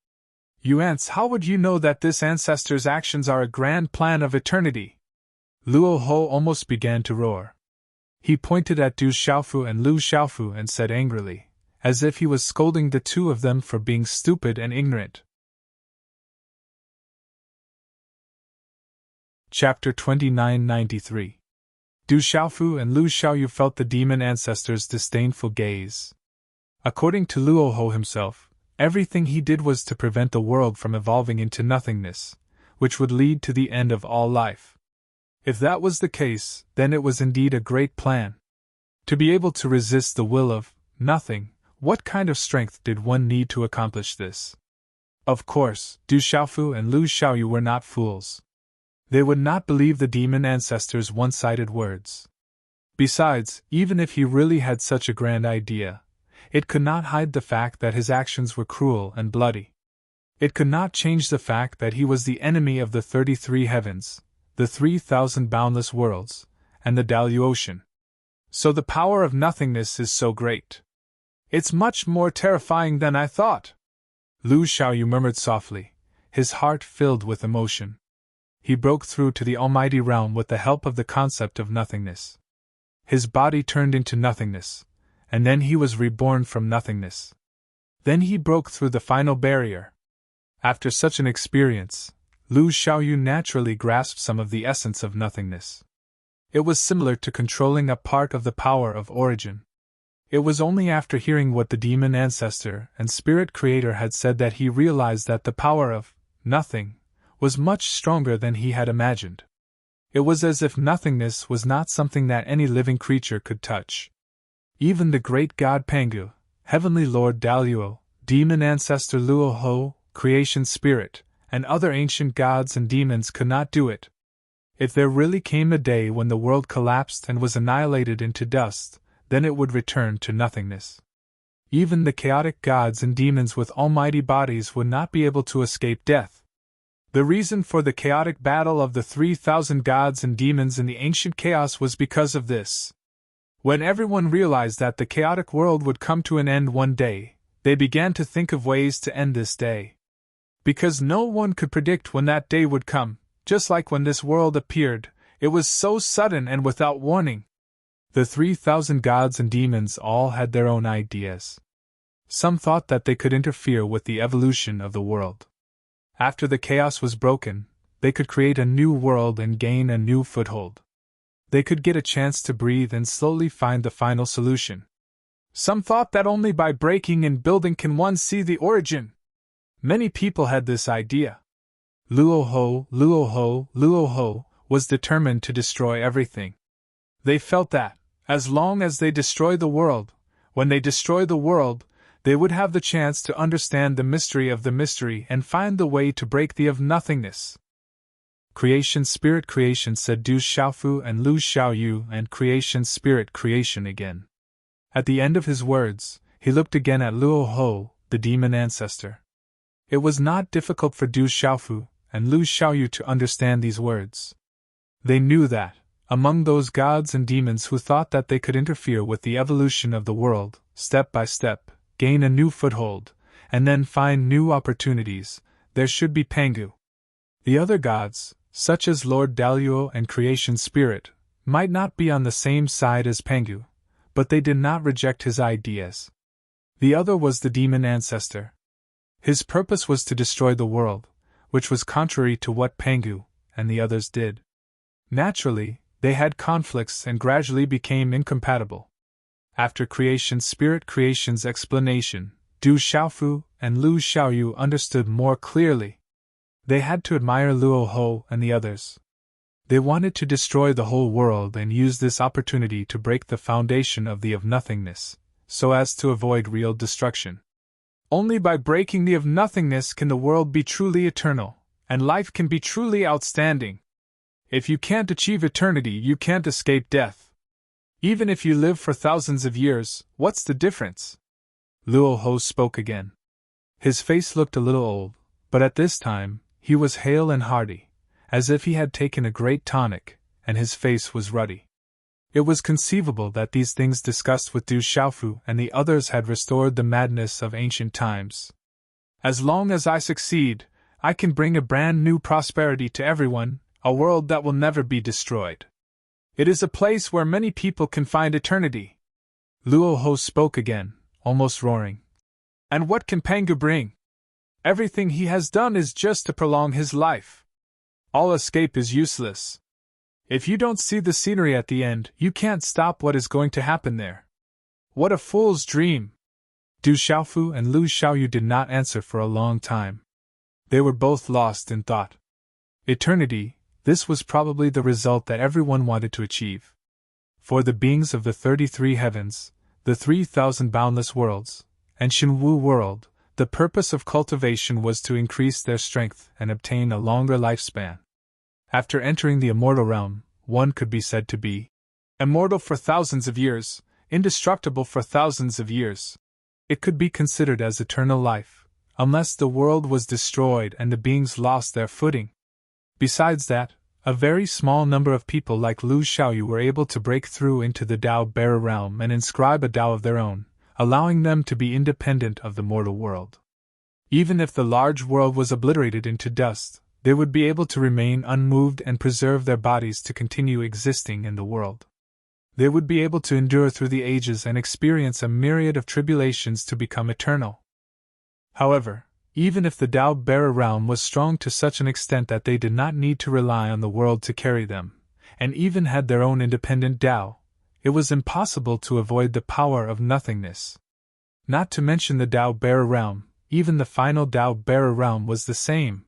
You ants, how would you know that this ancestor's actions are a grand plan of eternity?" Luo Ho almost began to roar. He pointed at Du Xiaofu and Lu Xiaofu and said angrily, as if he was scolding the two of them for being stupid and ignorant. Chapter 2993. Du Xiaofu and Lu Xiaoyu felt the demon ancestor's disdainful gaze. According to Luo Ho himself, everything he did was to prevent the world from evolving into nothingness, which would lead to the end of all life. If that was the case, then it was indeed a great plan. To be able to resist the will of nothing, what kind of strength did one need to accomplish this? Of course, Du Xiaofu and Lu Xiaoyu were not fools. They would not believe the demon ancestor's one-sided words. Besides, even if he really had such a grand idea, it could not hide the fact that his actions were cruel and bloody. It could not change the fact that he was the enemy of the 33 heavens, the 3,000 boundless worlds, and the Dalu Ocean. So the power of nothingness is so great. It's much more terrifying than I thought. Lu Xiaoyu murmured softly, his heart filled with emotion. He broke through to the almighty realm with the help of the concept of nothingness. His body turned into nothingness, and then he was reborn from nothingness. Then he broke through the final barrier. After such an experience, Lu Xiaoyu naturally grasped some of the essence of nothingness. It was similar to controlling a part of the power of origin. It was only after hearing what the demon ancestor and spirit creator had said that he realized that the power of nothing was much stronger than he had imagined. It was as if nothingness was not something that any living creature could touch. Even the great god Pangu, heavenly lord Daluo, demon ancestor Luoho, creation spirit, and other ancient gods and demons could not do it. If there really came a day when the world collapsed and was annihilated into dust, then it would return to nothingness. Even the chaotic gods and demons with almighty bodies would not be able to escape death. The reason for the chaotic battle of the 3,000 gods and demons in the ancient chaos was because of this. When everyone realized that the chaotic world would come to an end one day, they began to think of ways to end this day. Because no one could predict when that day would come, just like when this world appeared, it was so sudden and without warning. The 3,000 gods and demons all had their own ideas. Some thought that they could interfere with the evolution of the world. After the chaos was broken, they could create a new world and gain a new foothold. They could get a chance to breathe and slowly find the final solution. Some thought that only by breaking and building can one see the origin. Many people had this idea. Luoho was determined to destroy everything. They felt that, as long as they destroy the world, when they destroy the world, they would have the chance to understand the mystery of the mystery and find the way to break the of nothingness. Creation spirit creation, said Du Xiaofu and Lu Xiaoyu, and creation spirit creation again. At the end of his words, he looked again at Luoho, the demon ancestor. It was not difficult for Du Xiaofu and Lu Xiaoyu to understand these words. They knew that, among those gods and demons who thought that they could interfere with the evolution of the world, step by step, gain a new foothold, and then find new opportunities, there should be Pangu. The other gods, such as Lord Daluo and Creation Spirit, might not be on the same side as Pangu, but they did not reject his ideas. The other was the demon ancestor. His purpose was to destroy the world, which was contrary to what Pangu and the others did. Naturally, they had conflicts and gradually became incompatible. After Creation Spirit Creation's explanation, Du Xiaofu and Lu Xiaoyu understood more clearly. They had to admire Luoho and the others. They wanted to destroy the whole world and use this opportunity to break the foundation of the of nothingness, so as to avoid real destruction. Only by breaking the of nothingness can the world be truly eternal, and life can be truly outstanding. If you can't achieve eternity, you can't escape death. Even if you live for thousands of years, what's the difference? Luoho spoke again. His face looked a little old, but at this time, he was hale and hearty, as if he had taken a great tonic, and his face was ruddy. It was conceivable that these things discussed with Du Xiaofu and the others had restored the madness of ancient times. As long as I succeed, I can bring a brand new prosperity to everyone, a world that will never be destroyed. It is a place where many people can find eternity. Luoho spoke again, almost roaring. And what can Pangu bring? Everything he has done is just to prolong his life. All escape is useless. If you don't see the scenery at the end, you can't stop what is going to happen there. What a fool's dream! Du Xiaofu and Lu Xiaoyu did not answer for a long time. They were both lost in thought. Eternity, this was probably the result that everyone wanted to achieve. For the beings of the 33 heavens, the 3,000 boundless worlds, and Shenwu world, the purpose of cultivation was to increase their strength and obtain a longer lifespan. After entering the immortal realm, one could be said to be immortal for thousands of years, indestructible for thousands of years. It could be considered as eternal life, unless the world was destroyed and the beings lost their footing. Besides that, a very small number of people like Lu Xiaoyu were able to break through into the Tao-bearer realm and inscribe a Tao of their own, allowing them to be independent of the mortal world. Even if the large world was obliterated into dust, they would be able to remain unmoved and preserve their bodies to continue existing in the world. They would be able to endure through the ages and experience a myriad of tribulations to become eternal. However, even if the Tao-bearer realm was strong to such an extent that they did not need to rely on the world to carry them, and even had their own independent Tao, it was impossible to avoid the power of nothingness. Not to mention the Tao-bearer realm, even the final Tao-bearer realm was the same.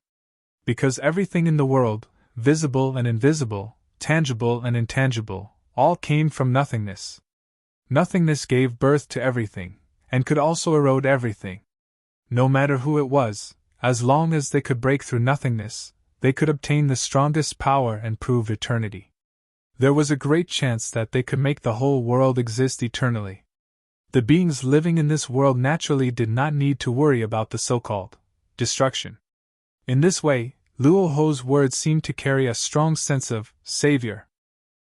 Because everything in the world, visible and invisible, tangible and intangible, all came from nothingness. Nothingness gave birth to everything, and could also erode everything. No matter who it was, as long as they could break through nothingness, they could obtain the strongest power and prove eternity. There was a great chance that they could make the whole world exist eternally. The beings living in this world naturally did not need to worry about the so-called destruction. In this way, Luo Ho's words seemed to carry a strong sense of savior.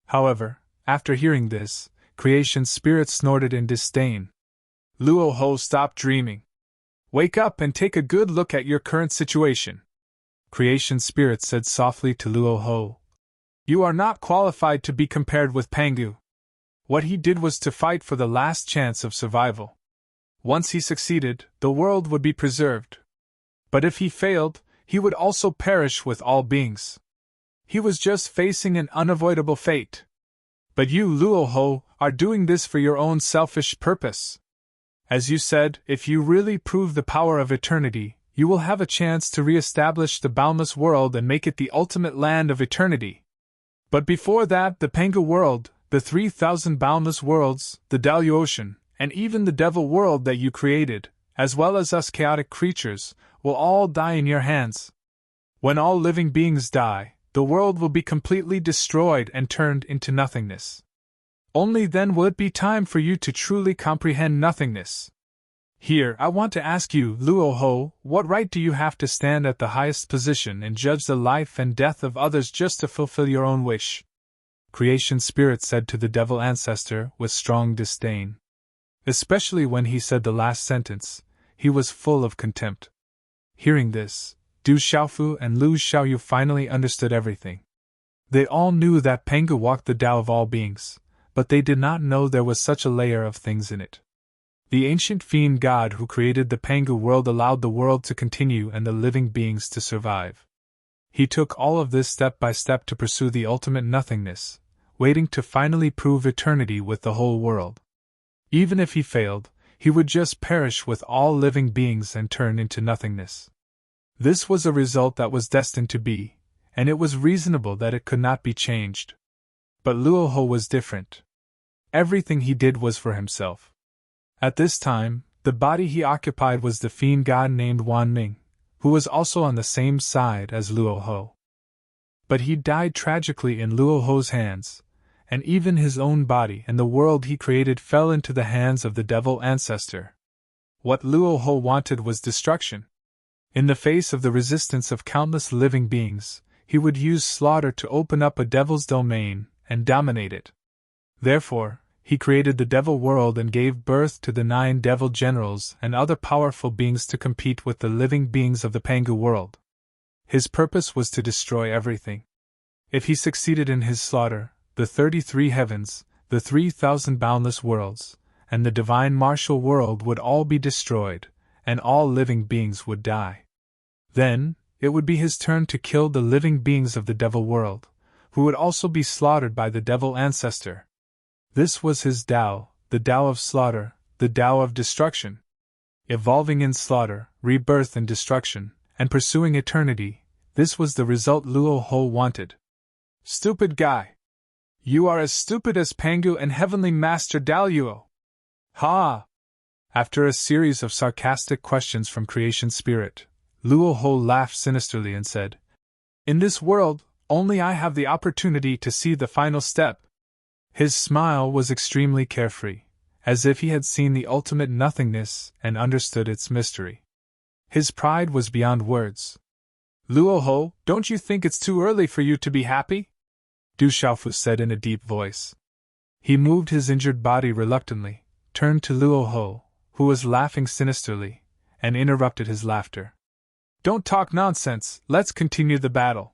However, after hearing this, Creation's spirit snorted in disdain. Luo Ho, stop dreaming. Wake up and take a good look at your current situation. Creation's spirit said softly to Luo Ho. You are not qualified to be compared with Pangu. What he did was to fight for the last chance of survival. Once he succeeded, the world would be preserved. But if he failed, he would also perish with all beings. He was just facing an unavoidable fate. But you, Luo Ho, are doing this for your own selfish purpose. As you said, if you really prove the power of eternity, you will have a chance to re-establish the boundless world and make it the ultimate land of eternity. But before that, the Pangu world, the 3,000 boundless worlds, the Dalyu Ocean, and even the Devil world that you created, as well as us chaotic creatures, will all die in your hands. When all living beings die, the world will be completely destroyed and turned into nothingness. Only then will it be time for you to truly comprehend nothingness. Here, I want to ask you, Luo Ho, what right do you have to stand at the highest position and judge the life and death of others just to fulfill your own wish? Creation Spirit said to the Devil Ancestor with strong disdain. Especially when he said the last sentence, he was full of contempt. Hearing this, Du Xiaofu and Lu Xiaoyu finally understood everything. They all knew that Pangu walked the Tao of all beings, but they did not know there was such a layer of things in it. The ancient fiend god who created the Pangu world allowed the world to continue and the living beings to survive. He took all of this step by step to pursue the ultimate nothingness, waiting to finally prove eternity with the whole world. Even if he failed, he would just perish with all living beings and turn into nothingness. This was a result that was destined to be, and it was reasonable that it could not be changed. But Luo Ho was different. Everything he did was for himself. At this time, the body he occupied was the fiend god named Wan Ming, who was also on the same side as Luo Ho. But he died tragically in Luo Ho's hands, and even his own body and the world he created fell into the hands of the Devil Ancestor. What Luo Ho wanted was destruction. In the face of the resistance of countless living beings, he would use slaughter to open up a devil's domain and dominate it. Therefore, he created the Devil world and gave birth to the 9 Devil generals and other powerful beings to compete with the living beings of the Pangu world. His purpose was to destroy everything. If he succeeded in his slaughter, the 33 heavens, the 3,000 boundless worlds, and the divine martial world would all be destroyed, and all living beings would die. Then, it would be his turn to kill the living beings of the Devil world, who would also be slaughtered by the Devil Ancestor. This was his Tao, the Tao of slaughter, the Tao of destruction. Evolving in slaughter, rebirth and destruction, and pursuing eternity, this was the result Luo Ho wanted. Stupid guy! You are as stupid as Pangu and Heavenly Master Daluo! Ha! After a series of sarcastic questions from Creation Spirit, Luo Ho laughed sinisterly and said, In this world, only I have the opportunity to see the final step. His smile was extremely carefree, as if he had seen the ultimate nothingness and understood its mystery. His pride was beyond words. Luo Ho, don't you think it's too early for you to be happy? Du Xiaofu said in a deep voice. He moved his injured body reluctantly, turned to Luo Ho, who was laughing sinisterly, and interrupted his laughter. Don't talk nonsense, let's continue the battle.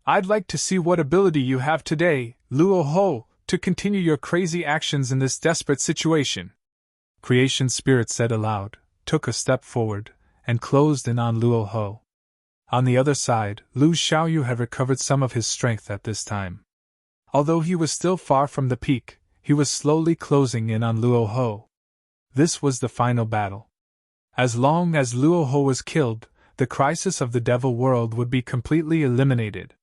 I'd like to see what ability you have today, Luo Ho, to continue your crazy actions in this desperate situation. Creation Spirit said aloud, took a step forward, and closed in on Luo Ho. On the other side, Lu Xiaoyu had recovered some of his strength at this time. Although he was still far from the peak, he was slowly closing in on Luo Ho. This was the final battle. As long as Luo Ho was killed, the crisis of the Devil world would be completely eliminated.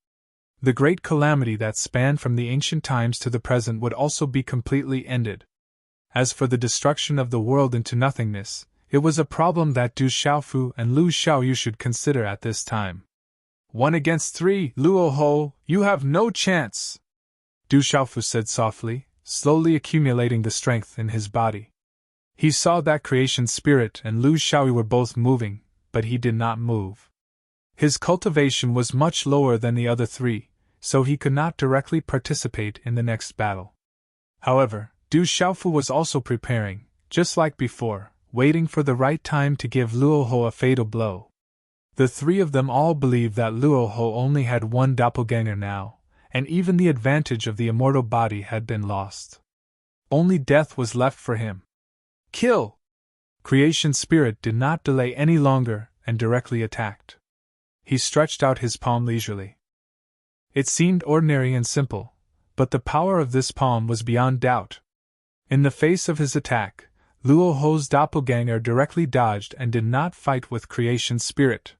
The great calamity that spanned from the ancient times to the present would also be completely ended. As for the destruction of the world into nothingness, it was a problem that Du Xiaofu and Lu Xiaoyu should consider at this time. 1 against 3, Luo Ho, you have no chance, Du Xiaofu said softly, slowly accumulating the strength in his body. He saw that creation spirit and Lu Xiaoyu were both moving, but he did not move. His cultivation was much lower than the other three, so he could not directly participate in the next battle. However, Du Xiaofu was also preparing, just like before, waiting for the right time to give Luo Ho a fatal blow. The three of them all believed that Luo Ho only had one doppelganger now, and even the advantage of the immortal body had been lost. Only death was left for him. Kill! Creation spirit did not delay any longer and directly attacked. He stretched out his palm leisurely. It seemed ordinary and simple, but the power of this palm was beyond doubt. In the face of his attack, Luo Ho's doppelganger directly dodged and did not fight with creation spirit.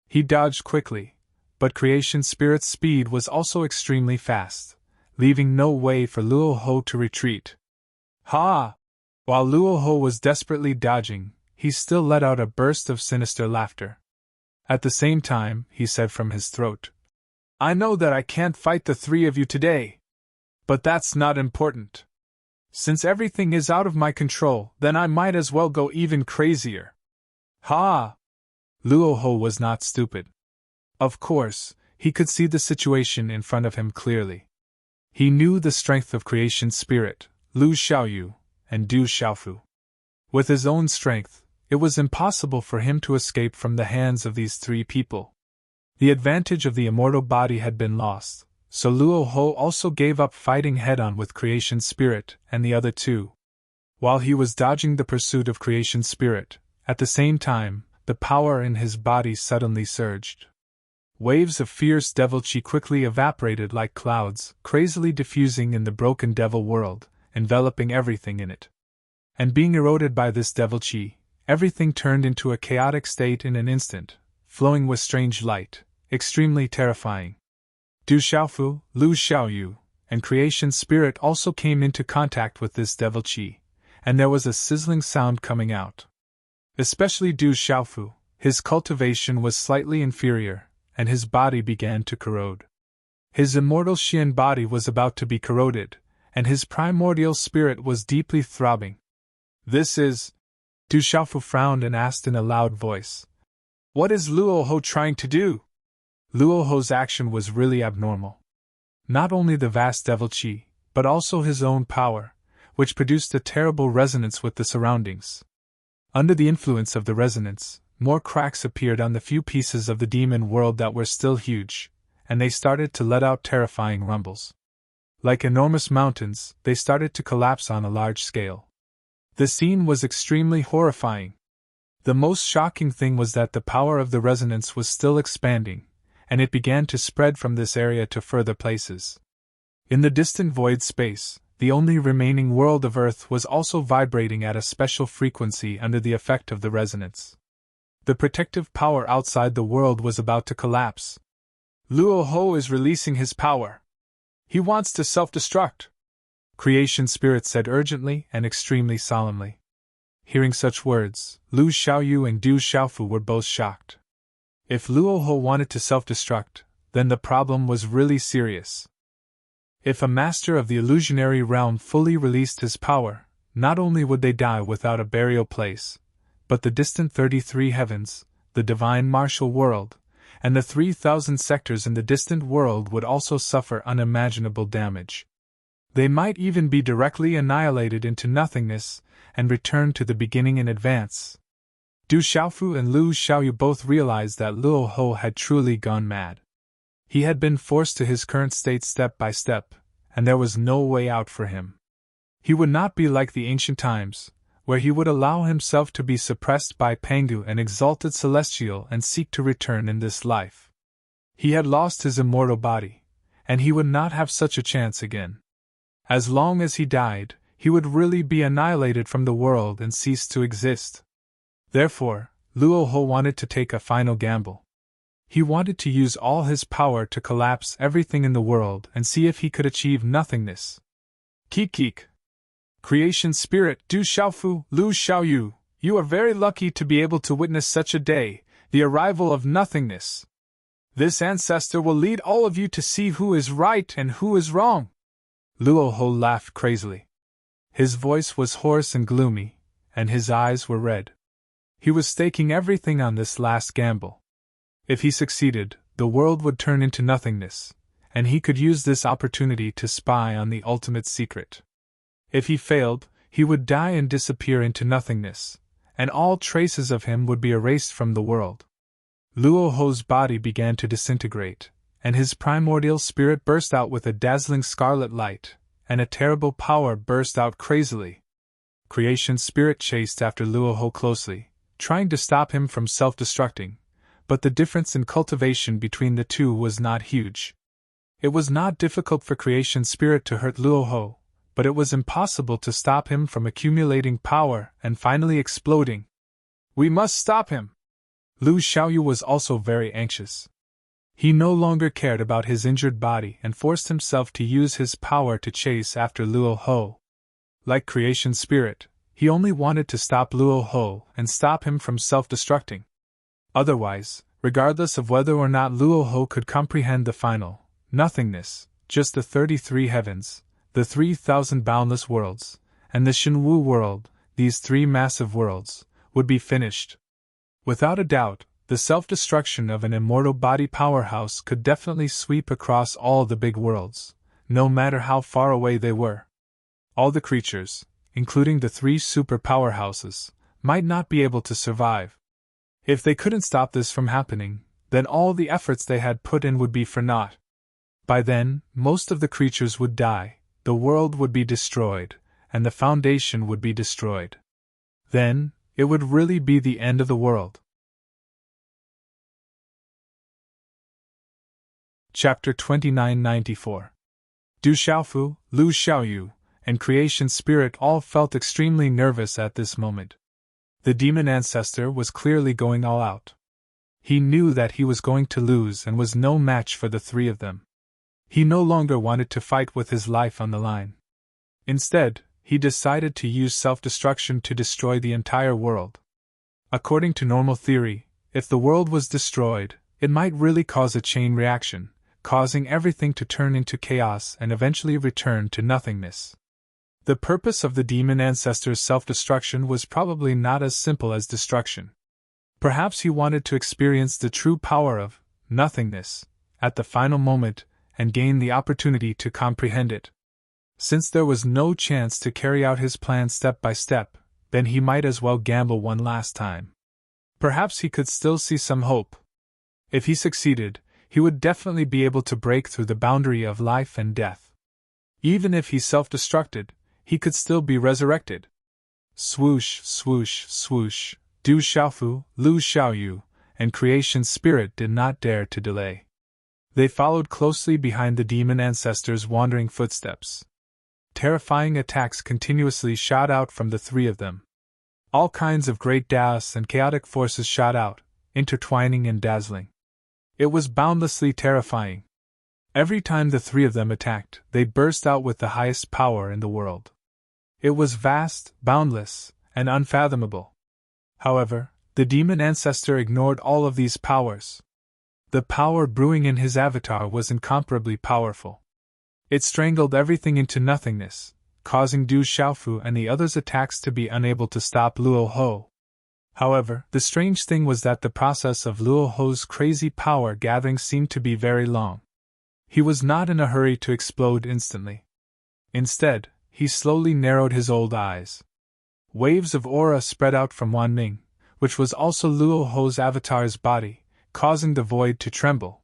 He dodged quickly, but creation spirit's speed was also extremely fast, leaving no way for Luo Ho to retreat. Ha! While Luo Ho was desperately dodging, he still let out a burst of sinister laughter. At the same time, he said from his throat, I know that I can't fight the three of you today. But that's not important. Since everything is out of my control, then I might as well go even crazier. Ha! Luo Ho was not stupid. Of course, he could see the situation in front of him clearly. He knew the strength of creation spirit, Lu Xiaoyu, and Du Xiaofu. With his own strength, it was impossible for him to escape from the hands of these three people. The advantage of the immortal body had been lost, so Luo Ho also gave up fighting head-on with creation spirit and the other two. While he was dodging the pursuit of creation spirit, at the same time, the power in his body suddenly surged. Waves of fierce devil chi quickly evaporated like clouds, crazily diffusing in the broken devil world, enveloping everything in it. And being eroded by this devil chi, everything turned into a chaotic state in an instant, flowing with strange light, extremely terrifying. Du Xiaofu, Lu Xiaoyu, and creation spirit also came into contact with this devil chi, and there was a sizzling sound coming out. Especially Du Xiaofu, his cultivation was slightly inferior, and his body began to corrode. His immortal Xian body was about to be corroded, and his primordial spirit was deeply throbbing. This is... Du Xiaofu frowned and asked in a loud voice. What is Luo Ho trying to do? Luo Ho's action was really abnormal. Not only the vast devil chi, but also his own power, which produced a terrible resonance with the surroundings. Under the influence of the resonance, more cracks appeared on the few pieces of the demon world that were still huge, and they started to let out terrifying rumbles. Like enormous mountains, they started to collapse on a large scale. The scene was extremely horrifying. The most shocking thing was that the power of the resonance was still expanding, and it began to spread from this area to further places. In the distant void space, the only remaining world of Earth was also vibrating at a special frequency under the effect of the resonance. The protective power outside the world was about to collapse. Luo Ho is releasing his power. He wants to self-destruct, Creation Spirit said urgently and extremely solemnly. Hearing such words, Lu Xiaoyu and Du Xiaofu were both shocked. If Luo Ho wanted to self-destruct, then the problem was really serious. If a master of the illusionary realm fully released his power, not only would they die without a burial place, but the distant 33 heavens, the divine martial world, and the 3,000 sectors in the distant world would also suffer unimaginable damage. They might even be directly annihilated into nothingness and return to the beginning in advance. Du Xiaofu and Lu Xiaoyu both realized that Luo Ho had truly gone mad. He had been forced to his current state step by step, and there was no way out for him. He would not be like the ancient times, where he would allow himself to be suppressed by Pangu, an exalted celestial, and seek to return in this life. He had lost his immortal body, and he would not have such a chance again. As long as he died, he would really be annihilated from the world and cease to exist. Therefore, Luo Ho wanted to take a final gamble. He wanted to use all his power to collapse everything in the world and see if he could achieve nothingness. Keek keek. Creation Spirit Du Xiaofu, Lu Xiaoyu, you are very lucky to be able to witness such a day, the arrival of nothingness. This ancestor will lead all of you to see who is right and who is wrong. Luo Ho laughed crazily. His voice was hoarse and gloomy, and his eyes were red. He was staking everything on this last gamble. If he succeeded, the world would turn into nothingness, and he could use this opportunity to spy on the ultimate secret. If he failed, he would die and disappear into nothingness, and all traces of him would be erased from the world. Luo Ho's body began to disintegrate, and his primordial spirit burst out with a dazzling scarlet light, and a terrible power burst out crazily. Creation Spirit chased after Luo Ho closely, trying to stop him from self-destructing, but the difference in cultivation between the two was not huge. It was not difficult for Creation Spirit to hurt Luo Ho, but it was impossible to stop him from accumulating power and finally exploding. We must stop him! Lu Xiaoyu was also very anxious. He no longer cared about his injured body and forced himself to use his power to chase after Luo Ho. Like Creation Spirit, he only wanted to stop Luo Ho and stop him from self-destructing. Otherwise, regardless of whether or not Luo Ho could comprehend the final nothingness, just the 33 heavens, the 3,000 boundless worlds, and the Shenwu world, these three massive worlds, would be finished. Without a doubt, the self-destruction of an immortal body powerhouse could definitely sweep across all the big worlds, no matter how far away they were. All the creatures, including the three super powerhouses, might not be able to survive. If they couldn't stop this from happening, then all the efforts they had put in would be for naught. By then, most of the creatures would die, the world would be destroyed, and the foundation would be destroyed. Then, it would really be the end of the world. Chapter 2994. Du Xiaofu, Lu Xiaoyu, and Creation Spirit all felt extremely nervous at this moment. The demon ancestor was clearly going all out. He knew that he was going to lose and was no match for the three of them. He no longer wanted to fight with his life on the line. Instead, he decided to use self-destruction to destroy the entire world. According to normal theory, if the world was destroyed, it might really cause a chain reaction, causing everything to turn into chaos and eventually return to nothingness. The purpose of the demon ancestor's self-destruction was probably not as simple as destruction. Perhaps he wanted to experience the true power of nothingness at the final moment and gain the opportunity to comprehend it. Since there was no chance to carry out his plan step by step, then he might as well gamble one last time. Perhaps he could still see some hope. If he succeeded, he would definitely be able to break through the boundary of life and death. Even if he self-destructed, he could still be resurrected. Swoosh, swoosh, swoosh, Du Xiaofu, Lu Xiaoyu, and Creation Spirit did not dare to delay. They followed closely behind the demon ancestor's wandering footsteps. Terrifying attacks continuously shot out from the three of them. All kinds of great Daos and chaotic forces shot out, intertwining and dazzling. It was boundlessly terrifying. Every time the three of them attacked, they burst out with the highest power in the world. It was vast, boundless, and unfathomable. However, the demon ancestor ignored all of these powers. The power brewing in his avatar was incomparably powerful. It strangled everything into nothingness, causing Du Xiaofu and the others' attacks to be unable to stop Luo Ho. However, the strange thing was that the process of Luo Ho's crazy power gathering seemed to be very long. He was not in a hurry to explode instantly. Instead, he slowly narrowed his old eyes. Waves of aura spread out from Wan Ming, which was also Luo Ho's avatar's body, causing the void to tremble.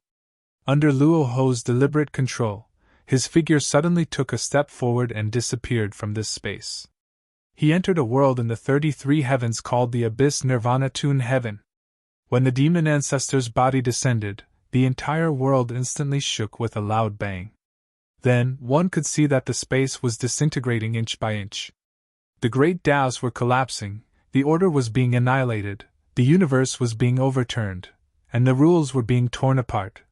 Under Luo Ho's deliberate control, his figure suddenly took a step forward and disappeared from this space. He entered a world in the 33 heavens called the Abyss Nirvana Tune Heaven. When the demon ancestor's body descended, the entire world instantly shook with a loud bang. Then, one could see that the space was disintegrating inch by inch. The great Daos were collapsing, the order was being annihilated, the universe was being overturned, and the rules were being torn apart.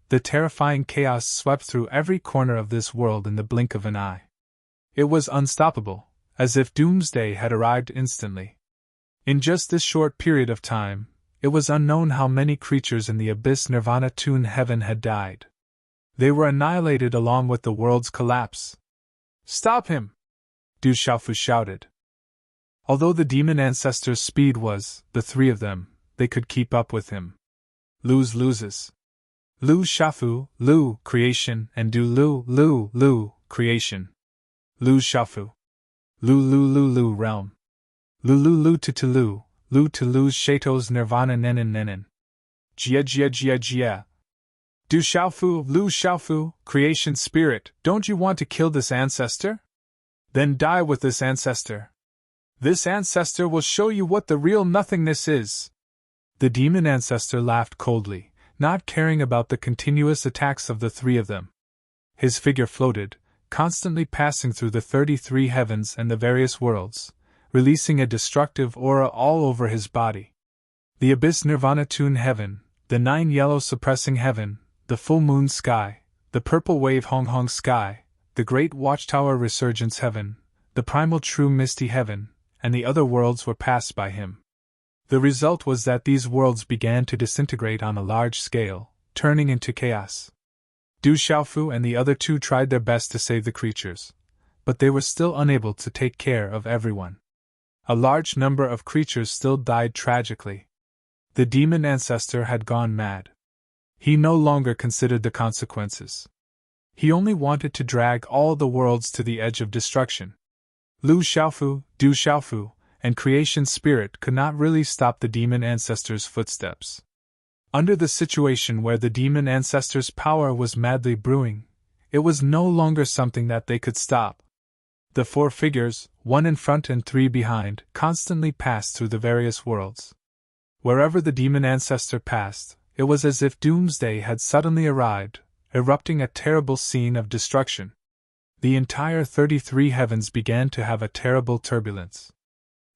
The terrifying chaos swept through every corner of this world in the blink of an eye. It was unstoppable, as if doomsday had arrived instantly. In just this short period of time, it was unknown how many creatures in the abyss Nirvana Tune heaven had died. They were annihilated along with the world's collapse. "Stop him!" Du Xiaofu shouted. Although the demon ancestor's speed was, the three of them, they could keep up with him. Loses. Lu Xiaofu, Lu, creation, and Du Lu, creation. Lu Xiaofu. Lu, realm. Lu to Lu's Shato's Nirvana Nenin. Jia. Du Xiaofu, Lu Xiaofu, creation spirit, don't you want to kill this ancestor? Then die with this ancestor. This ancestor will show you what the real nothingness is. The demon ancestor laughed coldly, not caring about the continuous attacks of the three of them. His figure floated, constantly passing through the 33 heavens and the various worlds, releasing a destructive aura all over his body. The abyss Nirvana Tune heaven, the 9 yellow suppressing heaven, the full moon sky, the purple wave Hong sky, the great watchtower resurgence heaven, the primal true misty heaven, and the other worlds were passed by him. The result was that these worlds began to disintegrate on a large scale, turning into chaos. Du Xiaofu and the other two tried their best to save the creatures, but they were still unable to take care of everyone. A large number of creatures still died tragically. The demon ancestor had gone mad. He no longer considered the consequences. He only wanted to drag all the worlds to the edge of destruction. Lu Xiaofu, Du Xiaofu, and creation spirit could not really stop the demon ancestor's footsteps. Under the situation where the demon ancestor's power was madly brewing, it was no longer something that they could stop. The 4 figures, 1 in front and 3 behind, constantly passed through the various worlds. Wherever the demon ancestor passed, it was as if doomsday had suddenly arrived, erupting a terrible scene of destruction. The entire 33 heavens began to have a terrible turbulence.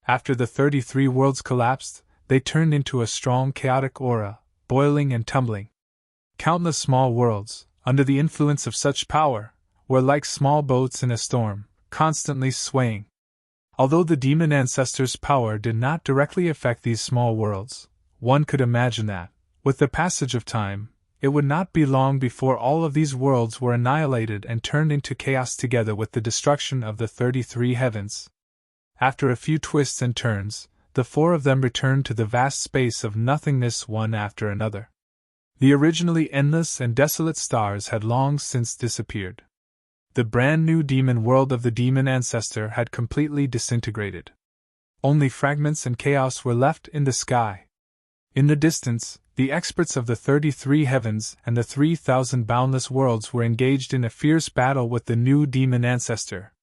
After the 33 worlds collapsed, they turned into a strong chaotic aura, boiling and tumbling. Countless small worlds, under the influence of such power, were like small boats in a storm, constantly swaying. Although the demon ancestor's power did not directly affect these small worlds, one could imagine that, with the passage of time, it would not be long before all of these worlds were annihilated and turned into chaos together with the destruction of the 33 heavens. After a few twists and turns, the 4 of them returned to the vast space of nothingness one after another. The originally endless and desolate stars had long since disappeared. The brand new demon world of the demon ancestor had completely disintegrated. Only fragments and chaos were left in the sky. In the distance, the experts of the 33 heavens and the 3,000 boundless worlds were engaged in a fierce battle with the new demon ancestor.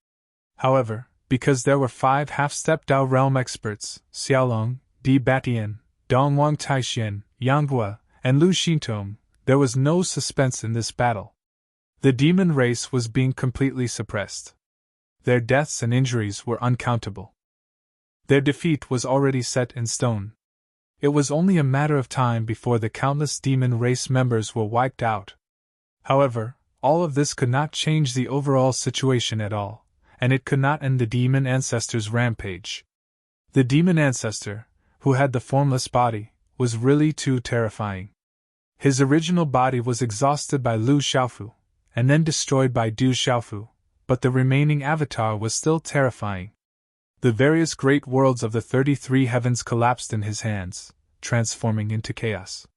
However, because there were 5 half-step Dao realm experts, Xiaolong, Di Batian, Dongwang Taixian, Yanghua, and Lu Xintong, there was no suspense in this battle. The demon race was being completely suppressed. Their deaths and injuries were uncountable. Their defeat was already set in stone. It was only a matter of time before the countless demon race members were wiped out. However, all of this could not change the overall situation at all, and it could not end the demon ancestor's rampage. The demon ancestor, who had the formless body, was really too terrifying. His original body was exhausted by Lu Xiaofu, and then destroyed by Du Xiaofu, but the remaining avatar was still terrifying. The various great worlds of the 33 heavens collapsed in his hands, transforming into chaos.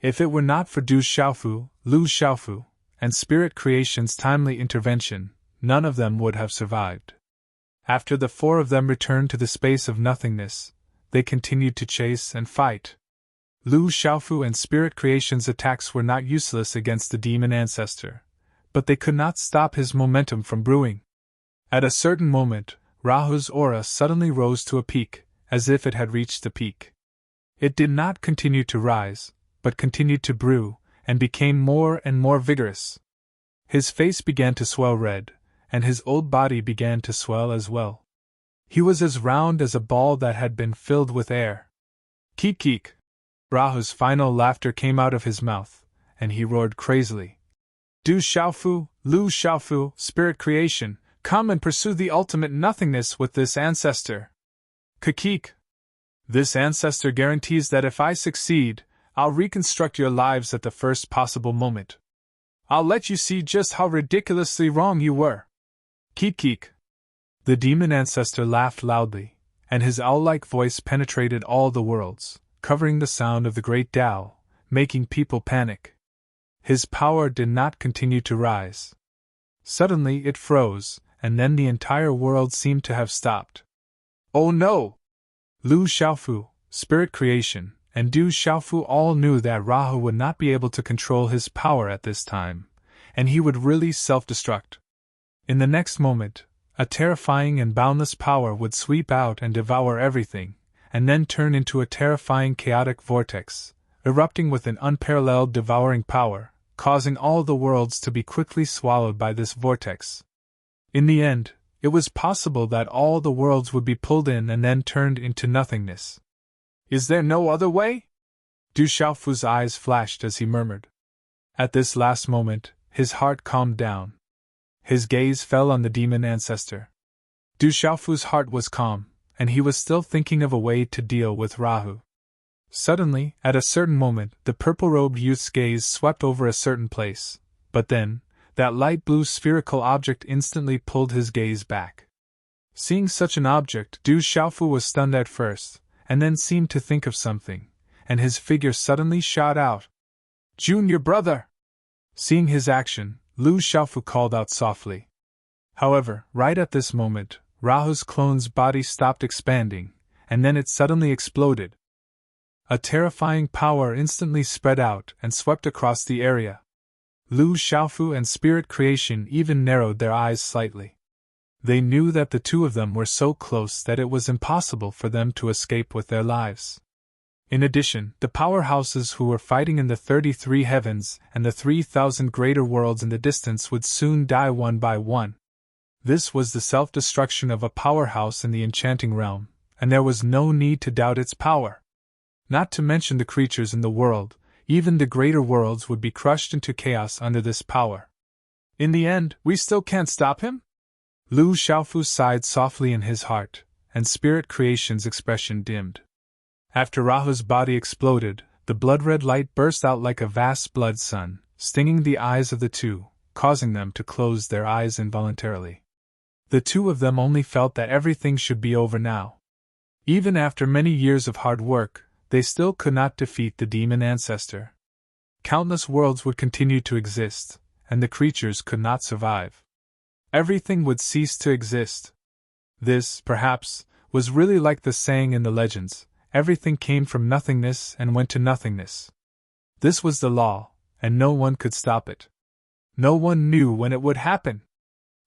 If it were not for Du Xiaofu, Lu Xiaofu, and Spirit Creation's timely intervention, none of them would have survived. After the 4 of them returned to the space of nothingness, they continued to chase and fight. Lu Xiaofu and Spirit Creation's attacks were not useless against the demon ancestor, but they could not stop his momentum from brewing. At a certain moment, Rahu's aura suddenly rose to a peak, as if it had reached the peak. It did not continue to rise, but continued to brew, and became more and more vigorous. His face began to swell red, and his old body began to swell as well. He was as round as a ball that had been filled with air. Keek keek! Rahu's final laughter came out of his mouth, and he roared crazily. Du Xiaofu, Lu Xiaofu, Spirit Creation, Come and pursue the ultimate nothingness with this ancestor. Kakik. This ancestor guarantees that if I succeed, I'll reconstruct your lives at the first possible moment. I'll let you see just how ridiculously wrong you were. Keek. The demon ancestor laughed loudly, and his owl-like voice penetrated all the worlds, covering the sound of the great Tao, making people panic. His power did not continue to rise. Suddenly it froze, and then the entire world seemed to have stopped. Oh no! Lu Xiaofu, spirit creation, and Du Xiaofu all knew that Rahu would not be able to control his power at this time, and he would really self-destruct. In the next moment, a terrifying and boundless power would sweep out and devour everything, and then turn into a terrifying chaotic vortex, erupting with an unparalleled devouring power, causing all the worlds to be quickly swallowed by this vortex. In the end, it was possible that all the worlds would be pulled in and then turned into nothingness. Is there no other way? Du Xiaofu's eyes flashed as he murmured. At this last moment, his heart calmed down. His gaze fell on the demon ancestor. Du Xiaofu's heart was calm, and he was still thinking of a way to deal with Rahu. Suddenly, at a certain moment, the purple-robed youth's gaze swept over a certain place, but then, that light blue spherical object instantly pulled his gaze back. Seeing such an object, Du Xiaofu was stunned at first, and then seemed to think of something, and his figure suddenly shot out. Junior brother! Seeing his action, Lu Xiaofu called out softly. However, right at this moment, Rahu's clone's body stopped expanding, and then it suddenly exploded. A terrifying power instantly spread out and swept across the area. Lu Xiaofu and Spirit Creation even narrowed their eyes slightly. They knew that the two of them were so close that it was impossible for them to escape with their lives. In addition, the powerhouses who were fighting in the 33 heavens and the 3,000 greater worlds in the distance would soon die one by one. This was the self-destruction of a powerhouse in the enchanting realm, and there was no need to doubt its power. Not to mention the creatures in the world, even the greater worlds would be crushed into chaos under this power. In the end, we still can't stop him? Lu Xiaofu sighed softly in his heart, and Spirit Creation's expression dimmed. After Rahu's body exploded, the blood-red light burst out like a vast blood sun, stinging the eyes of the two, causing them to close their eyes involuntarily. The two of them only felt that everything should be over now. Even after many years of hard work, they still could not defeat the demon ancestor. Countless worlds would continue to exist, and the creatures could not survive. Everything would cease to exist. This, perhaps, was really like the saying in the legends, everything came from nothingness and went to nothingness. This was the law, and no one could stop it. No one knew when it would happen.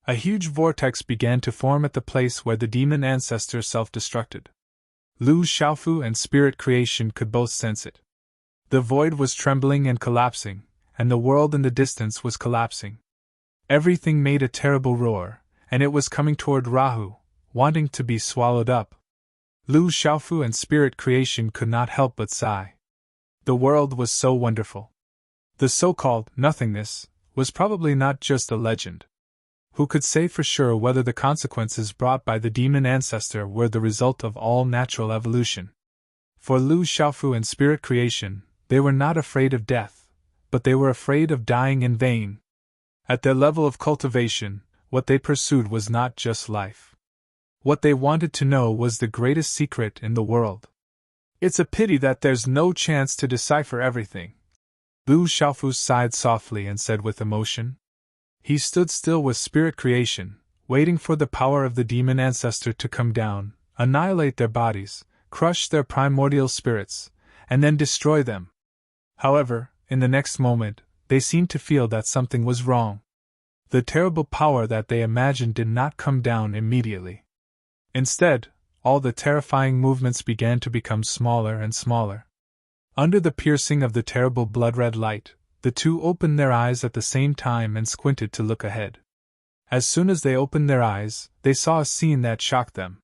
A huge vortex began to form at the place where the demon ancestor self-destructed. Lu Xiaofu and Spirit Creation could both sense it. The void was trembling and collapsing, and the world in the distance was collapsing. Everything made a terrible roar, and it was coming toward Rahu, wanting to be swallowed up. Lu Xiaofu and Spirit Creation could not help but sigh. The world was so wonderful. The so-called nothingness was probably not just a legend. Who could say for sure whether the consequences brought by the demon ancestor were the result of all natural evolution? For Lu Xiaofu and Spirit Creation, they were not afraid of death, but they were afraid of dying in vain. At their level of cultivation, what they pursued was not just life. What they wanted to know was the greatest secret in the world. It's a pity that there's no chance to decipher everything. Lu Xiaofu sighed softly and said with emotion. He stood still with Spirit Creation, waiting for the power of the demon ancestor to come down, annihilate their bodies, crush their primordial spirits, and then destroy them. However, in the next moment, they seemed to feel that something was wrong. The terrible power that they imagined did not come down immediately. Instead, all the terrifying movements began to become smaller and smaller. Under the piercing of the terrible blood-red light, the two opened their eyes at the same time and squinted to look ahead. As soon as they opened their eyes, they saw a scene that shocked them.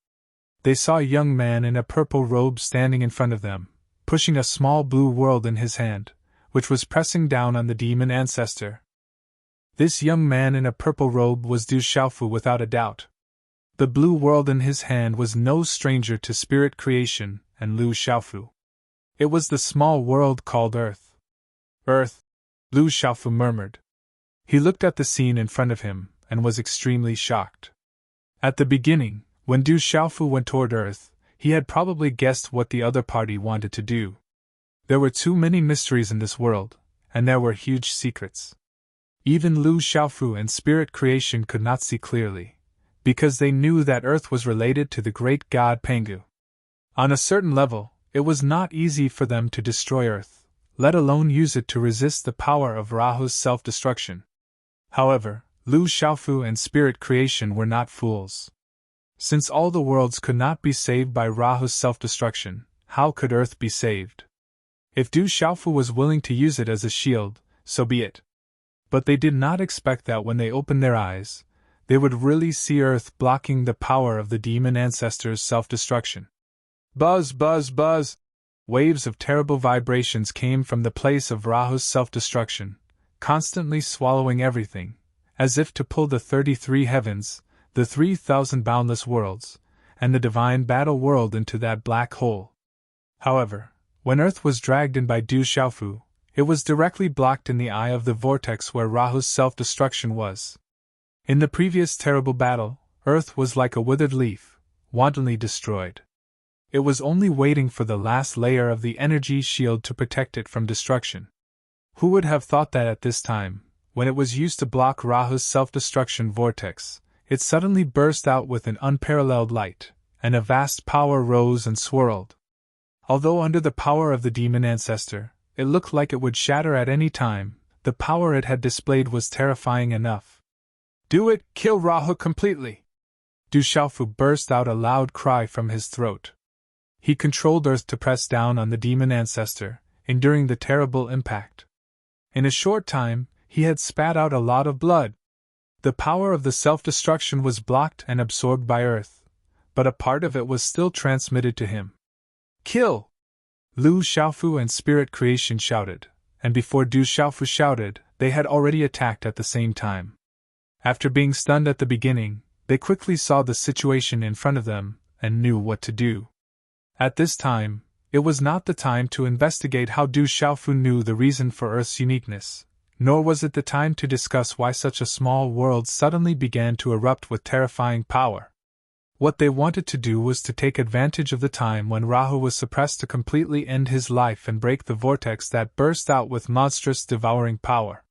They saw a young man in a purple robe standing in front of them, pushing a small blue world in his hand, which was pressing down on the demon ancestor. This young man in a purple robe was Du Xiaofu without a doubt. The blue world in his hand was no stranger to spirit creation and Lu Xiaofu. It was the small world called Earth. Earth, Lu Xiaofu murmured. He looked at the scene in front of him and was extremely shocked. At the beginning, when Du Xiaofu went toward Earth, he had probably guessed what the other party wanted to do. There were too many mysteries in this world, and there were huge secrets. Even Lu Xiaofu and spirit creation could not see clearly, because they knew that Earth was related to the great god Pangu. On a certain level, it was not easy for them to destroy Earth, let alone use it to resist the power of Rahu's self-destruction. However, Lu Xiaofu and spirit creation were not fools. Since all the worlds could not be saved by Rahu's self-destruction, how could Earth be saved? If Du Xiaofu was willing to use it as a shield, so be it. But they did not expect that when they opened their eyes, they would really see Earth blocking the power of the demon ancestors' self-destruction. Buzz, buzz, buzz! Waves of terrible vibrations came from the place of Rahu's self-destruction, constantly swallowing everything, as if to pull the 33 heavens, the 3,000 boundless worlds, and the divine battle world into that black hole. However, when Earth was dragged in by Du Xiaofu, it was directly blocked in the eye of the vortex where Rahu's self-destruction was. In the previous terrible battle, Earth was like a withered leaf, wantonly destroyed. It was only waiting for the last layer of the energy shield to protect it from destruction. Who would have thought that at this time, when it was used to block Rahu's self-destruction vortex, it suddenly burst out with an unparalleled light, and a vast power rose and swirled. Although under the power of the demon ancestor, it looked like it would shatter at any time, the power it had displayed was terrifying enough. Do it! Kill Rahu completely! Du Xiaofu burst out a loud cry from his throat. He controlled Earth to press down on the demon ancestor, enduring the terrible impact. In a short time, he had spat out a lot of blood. The power of the self-destruction was blocked and absorbed by Earth, but a part of it was still transmitted to him. Kill! Lu Xiaofu and spirit creation shouted, and before Du Xiaofu shouted, they had already attacked at the same time. After being stunned at the beginning, they quickly saw the situation in front of them and knew what to do. At this time, it was not the time to investigate how Du Xiaofu knew the reason for Earth's uniqueness, nor was it the time to discuss why such a small world suddenly began to erupt with terrifying power. What they wanted to do was to take advantage of the time when Rahu was suppressed to completely end his life and break the vortex that burst out with monstrous devouring power.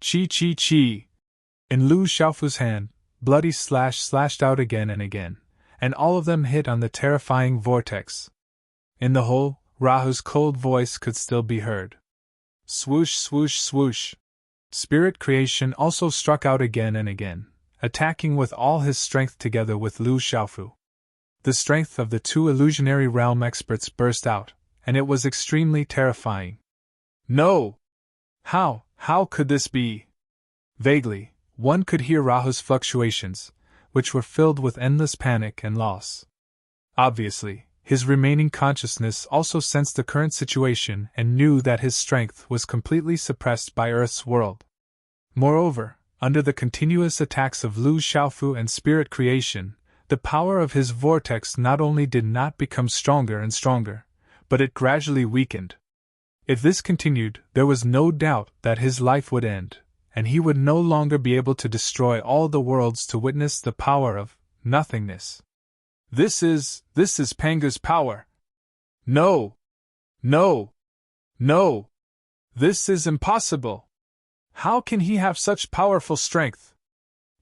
Chi chi chi! In Lu Xiaofu's hand, bloody slash slashed out again and again, and all of them hit on the terrifying vortex. In the hole, Rahu's cold voice could still be heard. Swoosh, swoosh, swoosh! Spirit creation also struck out again and again, attacking with all his strength together with Lu Xiaofu. The strength of the two illusionary realm experts burst out, and it was extremely terrifying. No! How could this be? Vaguely, one could hear Rahu's fluctuations, which were filled with endless panic and loss. Obviously, his remaining consciousness also sensed the current situation and knew that his strength was completely suppressed by Earth's world. Moreover, under the continuous attacks of Lu Xiaofu and spirit creation, the power of his vortex not only did not become stronger and stronger, but it gradually weakened. If this continued, there was no doubt that his life would end, and he would no longer be able to destroy all the worlds to witness the power of nothingness. This is Pangu's power. No! No! No! This is impossible! How can he have such powerful strength?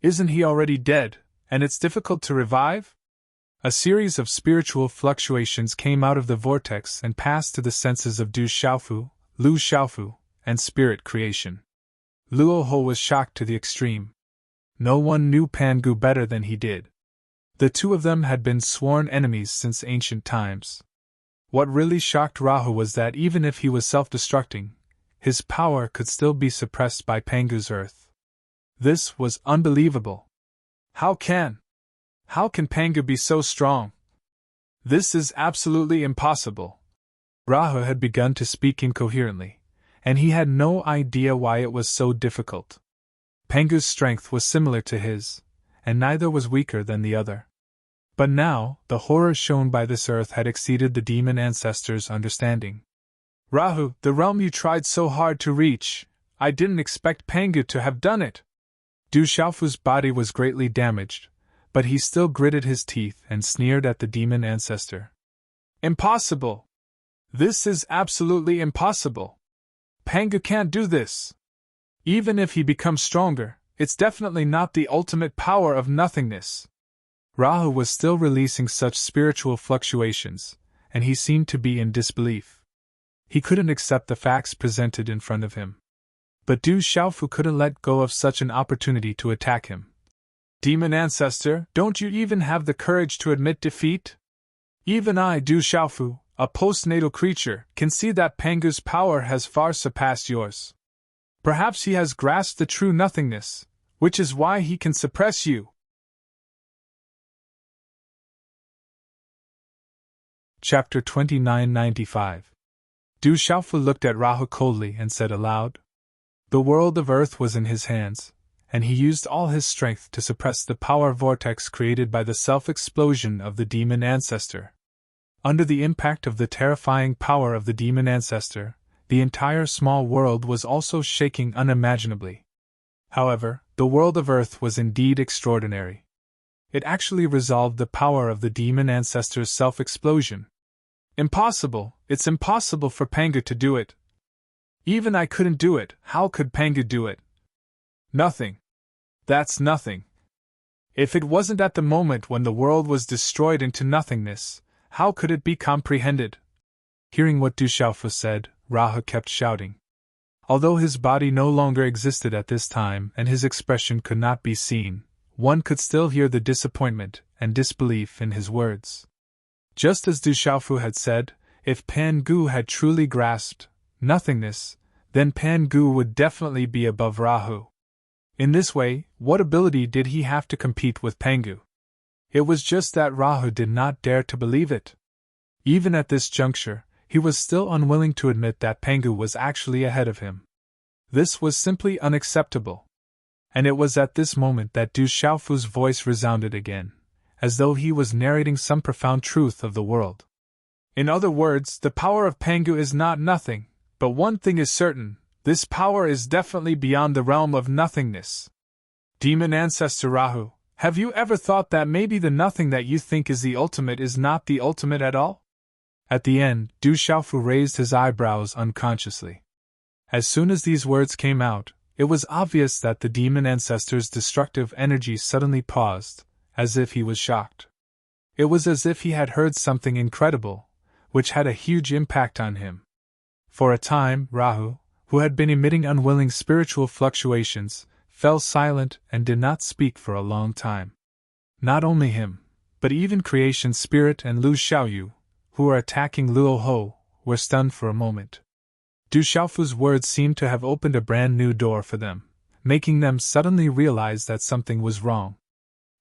Isn't he already dead, and it's difficult to revive? A series of spiritual fluctuations came out of the vortex and passed to the senses of Du Xiaofu, Lu Xiaofu, and spirit creation. Luoho was shocked to the extreme. No one knew Pangu better than he did. The two of them had been sworn enemies since ancient times. What really shocked Rahu was that even if he was self-destructing, his power could still be suppressed by Pangu's Earth. This was unbelievable. How can Pangu be so strong? This is absolutely impossible. Rahu had begun to speak incoherently, and he had no idea why it was so difficult. Pengu's strength was similar to his, and neither was weaker than the other. But now, the horror shown by this earth had exceeded the demon ancestor's understanding. Rahu, the realm you tried so hard to reach, I didn't expect Pengu to have done it. Du Xiaofu's body was greatly damaged, but he still gritted his teeth and sneered at the demon ancestor. Impossible! This is absolutely impossible! Pengu can't do this! Even if he becomes stronger, it's definitely not the ultimate power of nothingness. Rahu was still releasing such spiritual fluctuations, and he seemed to be in disbelief. He couldn't accept the facts presented in front of him. But Du Xiaofu couldn't let go of such an opportunity to attack him. Demon Ancestor, don't you even have the courage to admit defeat? Even I, Du Xiaofu, a postnatal creature, can see that Pengu's power has far surpassed yours. Perhaps he has grasped the true nothingness, which is why he can suppress you. Chapter 2995. Du Xiaofu looked at Rahu coldly and said aloud. The world of earth was in his hands, and he used all his strength to suppress the power vortex created by the self-explosion of the demon ancestor. Under the impact of the terrifying power of the demon ancestor, the entire small world was also shaking unimaginably. However, the world of earth was indeed extraordinary. It actually resolved the power of the demon ancestor's self-explosion. Impossible! It's impossible for Pengu to do it. Even I couldn't do it, how could Pengu do it? Nothing. That's nothing. If it wasn't at the moment when the world was destroyed into nothingness, how could it be comprehended? Hearing what Du Xiaofu said, Rahu kept shouting. Although his body no longer existed at this time and his expression could not be seen, one could still hear the disappointment and disbelief in his words. Just as Du Xiaofu had said, if Pengu had truly grasped nothingness, then Pengu would definitely be above Rahu. In this way, what ability did he have to compete with Pengu? It was just that Rahu did not dare to believe it. Even at this juncture, he was still unwilling to admit that Pengu was actually ahead of him. This was simply unacceptable. And it was at this moment that Du Xiaofu's voice resounded again, as though he was narrating some profound truth of the world. In other words, the power of Pengu is not nothing, but one thing is certain, this power is definitely beyond the realm of nothingness. Demon Ancestor Rahu, have you ever thought that maybe the nothing that you think is the ultimate is not the ultimate at all? At the end, Du Xiaofu raised his eyebrows unconsciously. As soon as these words came out, it was obvious that the demon ancestor's destructive energy suddenly paused, as if he was shocked. It was as if he had heard something incredible, which had a huge impact on him. For a time, Rahu, who had been emitting unwilling spiritual fluctuations, fell silent and did not speak for a long time. Not only him, but even creation spirit and Lu Xiaoyu, who were attacking Luo Ho, were stunned for a moment. Du Xiaofu's words seemed to have opened a brand new door for them, making them suddenly realize that something was wrong.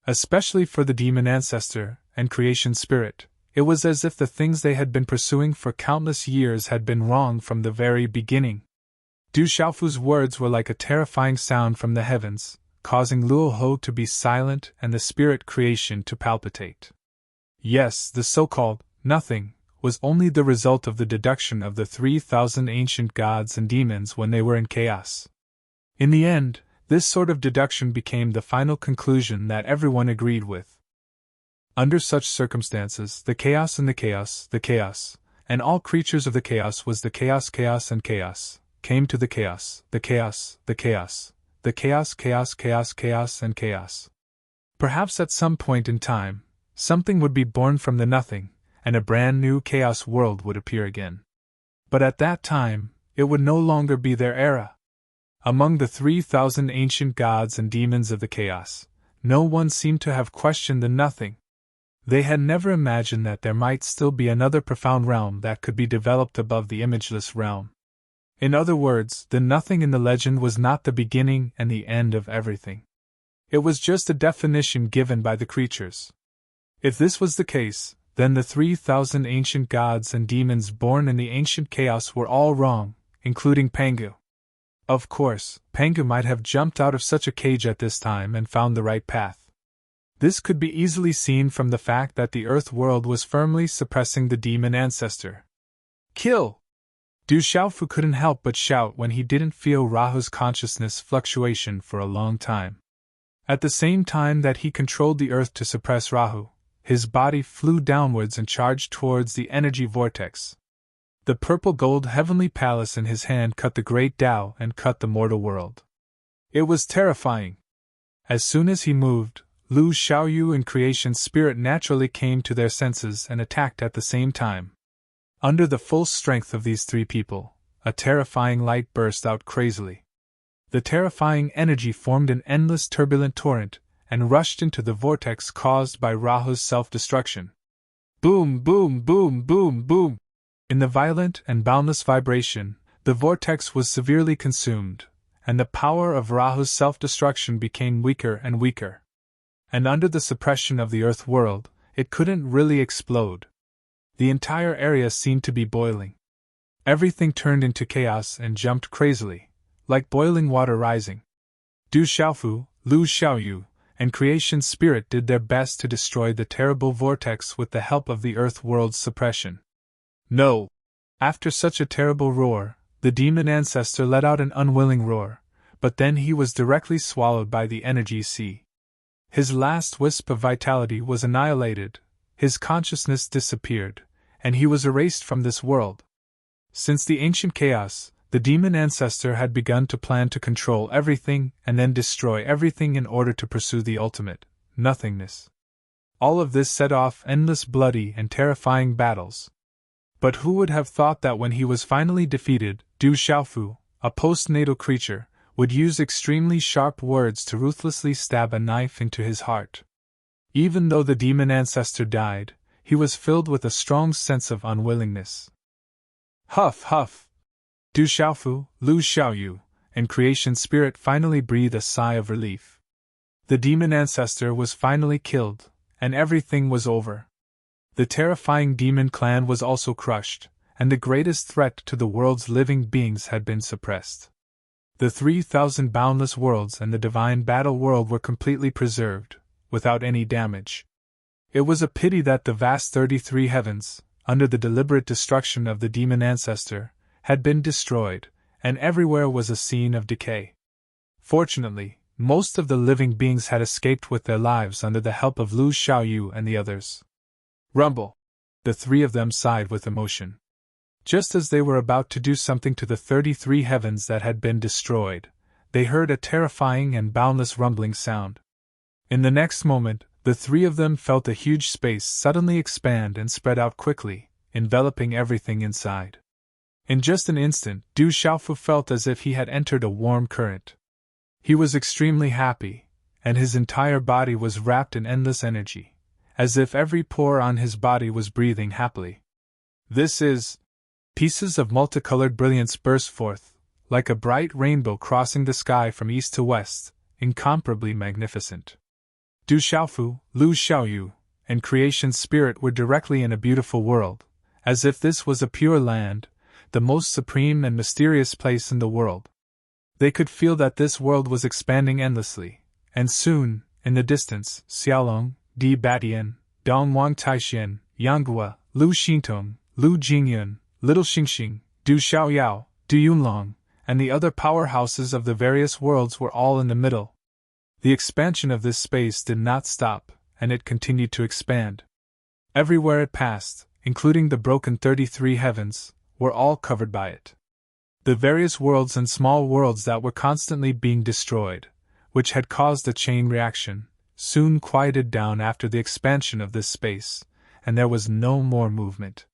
Especially for the demon ancestor and creation spirit, it was as if the things they had been pursuing for countless years had been wrong from the very beginning. Du Xiaofu's words were like a terrifying sound from the heavens, causing Luo Ho to be silent and the spirit creation to palpitate. Yes, the so-called nothing was only the result of the deduction of the 3,000 ancient gods and demons when they were in chaos. In the end, this sort of deduction became the final conclusion that everyone agreed with. Under such circumstances, the chaos and the chaos, and all creatures of the chaos was the chaos and chaos, came to the chaos, the chaos, and chaos. Perhaps at some point in time, something would be born from the nothing, and a brand new chaos world would appear again. But at that time, it would no longer be their era. Among the 3,000 ancient gods and demons of the chaos, no one seemed to have questioned the nothing. They had never imagined that there might still be another profound realm that could be developed above the imageless realm. In other words, the nothing in the legend was not the beginning and the end of everything. It was just a definition given by the creatures. If this was the case, then the 3,000 ancient gods and demons born in the ancient chaos were all wrong, including Pengu. Of course, Pangu might have jumped out of such a cage at this time and found the right path. This could be easily seen from the fact that the Earth world was firmly suppressing the demon ancestor. Kill! Du Xiaofu couldn't help but shout when he didn't feel Rahu's consciousness fluctuation for a long time. At the same time that he controlled the earth to suppress Rahu, his body flew downwards and charged towards the energy vortex. The purple-gold heavenly palace in his hand cut the great Tao and cut the mortal world. It was terrifying. As soon as he moved, Lu Xiaoyu and creation's spirit naturally came to their senses and attacked at the same time. Under the full strength of these three people, a terrifying light burst out crazily. The terrifying energy formed an endless turbulent torrent and rushed into the vortex caused by Rahu's self-destruction. Boom, boom, boom, boom, boom! In the violent and boundless vibration, the vortex was severely consumed, and the power of Rahu's self-destruction became weaker and weaker. And under the suppression of the earth world, it couldn't really explode. The entire area seemed to be boiling. Everything turned into chaos and jumped crazily, like boiling water rising. Du Xiaofu, Lu Xiaoyu, and creation's spirit did their best to destroy the terrible vortex with the help of the earth world's suppression. No! After such a terrible roar, the demon ancestor let out an unwilling roar, but then he was directly swallowed by the energy sea. His last wisp of vitality was annihilated, his consciousness disappeared, and he was erased from this world. Since the ancient chaos, the demon ancestor had begun to plan to control everything and then destroy everything in order to pursue the ultimate, nothingness. All of this set off endless bloody and terrifying battles. But who would have thought that when he was finally defeated, Du Xiaofu, a postnatal creature, would use extremely sharp words to ruthlessly stab a knife into his heart. Even though the demon ancestor died, he was filled with a strong sense of unwillingness. Huff, huff! Du Xiaofu, Lu Xiaoyu, and creation's spirit finally breathed a sigh of relief. The demon ancestor was finally killed, and everything was over. The terrifying demon clan was also crushed, and the greatest threat to the world's living beings had been suppressed. The 3,000 boundless worlds and the divine battle world were completely preserved, without any damage. It was a pity that the vast 33 heavens, under the deliberate destruction of the demon ancestor, had been destroyed, and everywhere was a scene of decay. Fortunately, most of the living beings had escaped with their lives under the help of Lu Xiaoyu and the others. Rumble! The three of them sighed with emotion. Just as they were about to do something to the 33 heavens that had been destroyed, they heard a terrifying and boundless rumbling sound. In the next moment, the three of them felt a huge space suddenly expand and spread out quickly, enveloping everything inside. In just an instant, Du Xiaofu felt as if he had entered a warm current. He was extremely happy, and his entire body was wrapped in endless energy, as if every pore on his body was breathing happily. This is... Pieces of multicolored brilliance burst forth, like a bright rainbow crossing the sky from east to west, incomparably magnificent. Du Xiaofu, Lu Xiaoyu, and creation's spirit were directly in a beautiful world, as if this was a pure land, the most supreme and mysterious place in the world. They could feel that this world was expanding endlessly, and soon, in the distance, Xiaolong, Di Batian, Dongwang Taixian, Yanghua, Lu Xintong, Lu Jingyun, Little Xingxing, Du Xiaoyao, Du Yunlong, and the other powerhouses of the various worlds were all in the middle. The expansion of this space did not stop, and it continued to expand. Everywhere it passed, including the broken 33 heavens, were all covered by it. The various worlds and small worlds that were constantly being destroyed, which had caused a chain reaction, soon quieted down after the expansion of this space, and there was no more movement.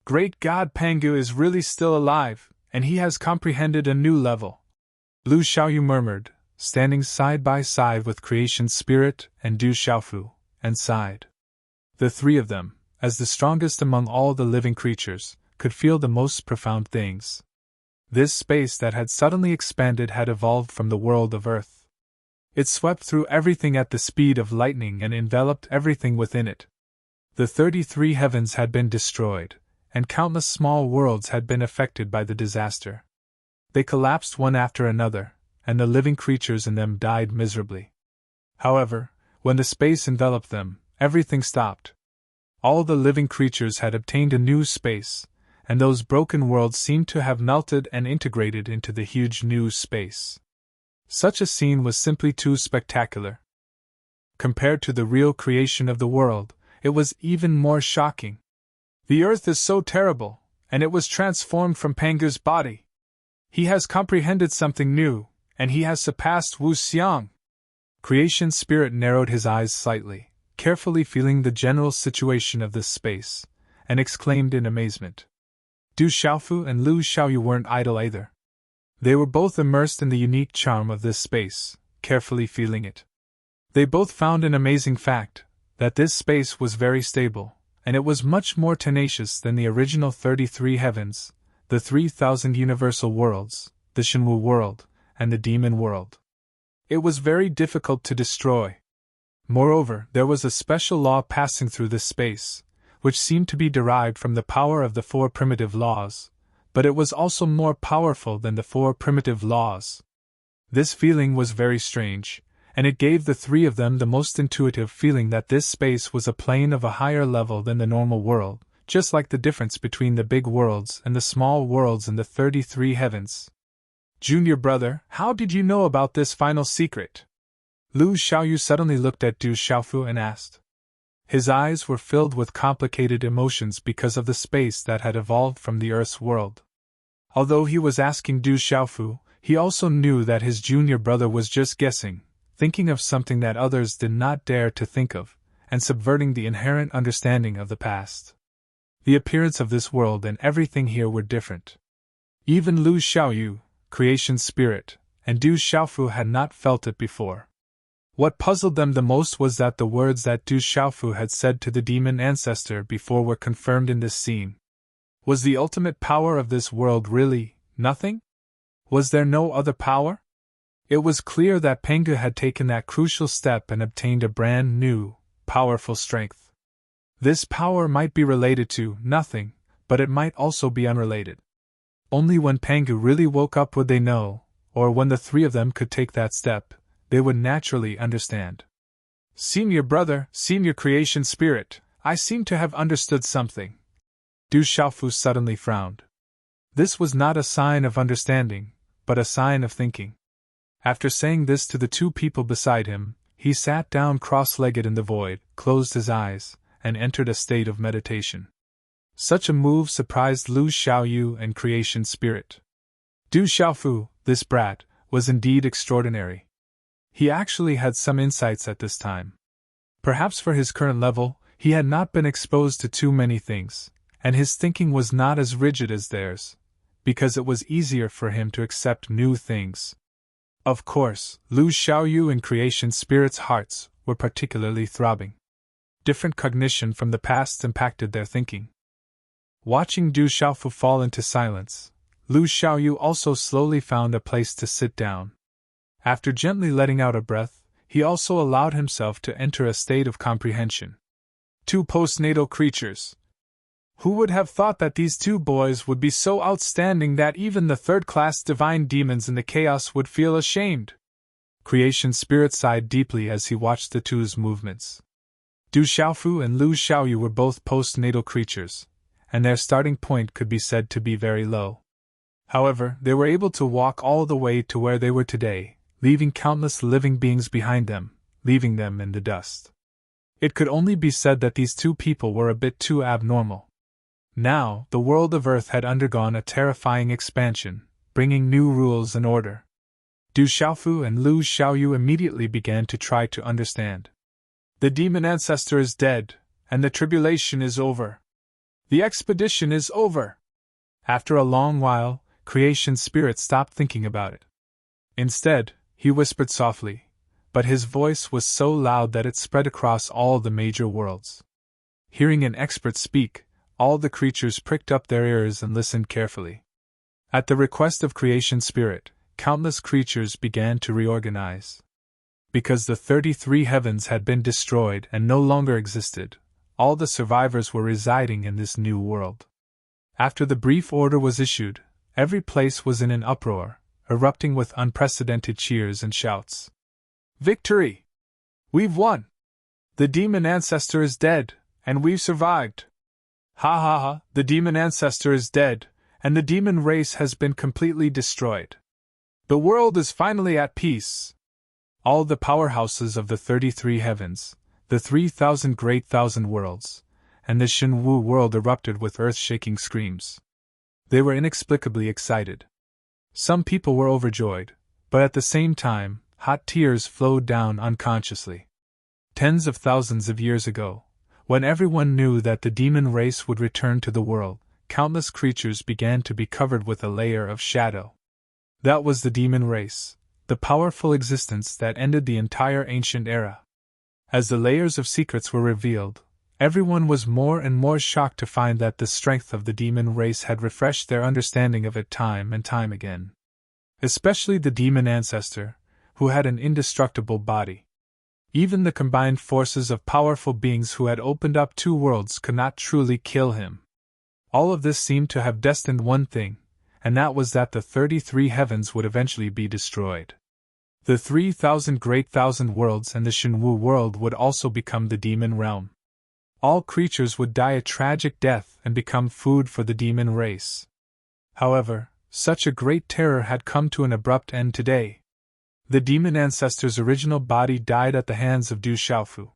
Great God, Pangu is really still alive, and he has comprehended a new level. Lu Xiaoyu murmured, standing side by side with creation's spirit and Du Xiaofu, and sighed. The three of them, as the strongest among all the living creatures, could feel the most profound things. This space that had suddenly expanded had evolved from the world of Earth. It swept through everything at the speed of lightning and enveloped everything within it. The 33 heavens had been destroyed, and countless small worlds had been affected by the disaster. They collapsed one after another, and the living creatures in them died miserably. However, when the space enveloped them, everything stopped. All the living creatures had obtained a new space, and those broken worlds seemed to have melted and integrated into the huge new space. Such a scene was simply too spectacular. Compared to the real creation of the world, it was even more shocking. The earth is so terrible, and it was transformed from Pangu's body. He has comprehended something new, and he has surpassed Wu Xiang. Creation Spirit narrowed his eyes slightly, carefully feeling the general situation of this space, and exclaimed in amazement. Du Xiaofu and Lu Xiaoyu weren't idle either. They were both immersed in the unique charm of this space, carefully feeling it. They both found an amazing fact, that this space was very stable, and it was much more tenacious than the original 33 heavens, the 3,000 universal worlds, the Shenwu world, and the demon world. It was very difficult to destroy. Moreover, there was a special law passing through this space, which seemed to be derived from the power of the 4 primitive laws, but it was also more powerful than the 4 primitive laws. This feeling was very strange, and it gave the 3 of them the most intuitive feeling that this space was a plane of a higher level than the normal world, just like the difference between the big worlds and the small worlds in the 33 heavens. Junior brother, how did you know about this final secret? Lu Xiaoyu suddenly looked at Du Xiaofu and asked. His eyes were filled with complicated emotions because of the space that had evolved from the Earth's world. Although he was asking Du Xiaofu, he also knew that his junior brother was just guessing, thinking of something that others did not dare to think of, and subverting the inherent understanding of the past. The appearance of this world and everything here were different. Even Lu Xiaoyu, Creation Spirit, and Du Xiaofu had not felt it before. What puzzled them the most was that the words that Du Xiaofu had said to the demon ancestor before were confirmed in this scene. Was the ultimate power of this world really nothing? Was there no other power? It was clear that Pangu had taken that crucial step and obtained a brand new, powerful strength. This power might be related to nothing, but it might also be unrelated. Only when Pangu really woke up would they know, or when the 3 of them could take that step, they would naturally understand. Senior brother, senior creation spirit, I seem to have understood something. Du Xiaofu suddenly frowned. This was not a sign of understanding, but a sign of thinking. After saying this to the 2 people beside him, he sat down cross-legged in the void, closed his eyes, and entered a state of meditation. Such a move surprised Lu Xiaoyu and Creation Spirit. Du Xiaofu, this brat, was indeed extraordinary. He actually had some insights at this time. Perhaps for his current level, he had not been exposed to too many things, and his thinking was not as rigid as theirs, because it was easier for him to accept new things. Of course, Lu Xiaoyu and Creation Spirit's hearts were particularly throbbing. Different cognition from the past impacted their thinking. Watching Du Xiaofu fall into silence, Lu Xiaoyu also slowly found a place to sit down. After gently letting out a breath, he also allowed himself to enter a state of comprehension. 2 postnatal creatures. Who would have thought that these 2 boys would be so outstanding that even the 3rd-class divine demons in the chaos would feel ashamed? Creation Spirit sighed deeply as he watched the 2's movements. Du Xiaofu and Lu Xiaoyu were both postnatal creatures, and their starting point could be said to be very low. However, they were able to walk all the way to where they were today, leaving countless living beings behind them, leaving them in the dust. It could only be said that these 2 people were a bit too abnormal. Now, the world of Earth had undergone a terrifying expansion, bringing new rules and order. Du Xiaofu and Lu Xiaoyu immediately began to try to understand. The demon ancestor is dead, and the tribulation is over. The expedition is over. After a long while, Creation Spirit stopped thinking about it. Instead, he whispered softly, but his voice was so loud that it spread across all the major worlds. Hearing an expert speak, all the creatures pricked up their ears and listened carefully. At the request of Creation Spirit, countless creatures began to reorganize. Because the 33 heavens had been destroyed and no longer existed, all the survivors were residing in this new world. After the brief order was issued, Every place was in an uproar, erupting with unprecedented cheers and shouts. Victory! We've won! The demon ancestor is dead, and we've survived! Ha ha ha, the demon ancestor is dead, and the demon race has been completely destroyed. The world is finally at peace. All the powerhouses of the 33 heavens, the 3,000 great thousand worlds, and the Shenwu world erupted with earth-shaking screams. They were inexplicably excited. Some people were overjoyed, but at the same time, hot tears flowed down unconsciously. Tens of thousands of years ago, when everyone knew that the demon race would return to the world, countless creatures began to be covered with a layer of shadow. That was the demon race, the powerful existence that ended the entire ancient era. As the layers of secrets were revealed, everyone was more and more shocked to find that the strength of the demon race had refreshed their understanding of it time and time again. Especially the demon ancestor, who had an indestructible body. Even the combined forces of powerful beings who had opened up two worlds could not truly kill him. All of this seemed to have destined one thing, and that was that the 33 heavens would eventually be destroyed. The 3,000 great thousand worlds and the Shenwu world would also become the demon realm. All creatures would die a tragic death and become food for the demon race. However, such a great terror had come to an abrupt end today. The demon ancestor's original body died at the hands of Du Xiaofu.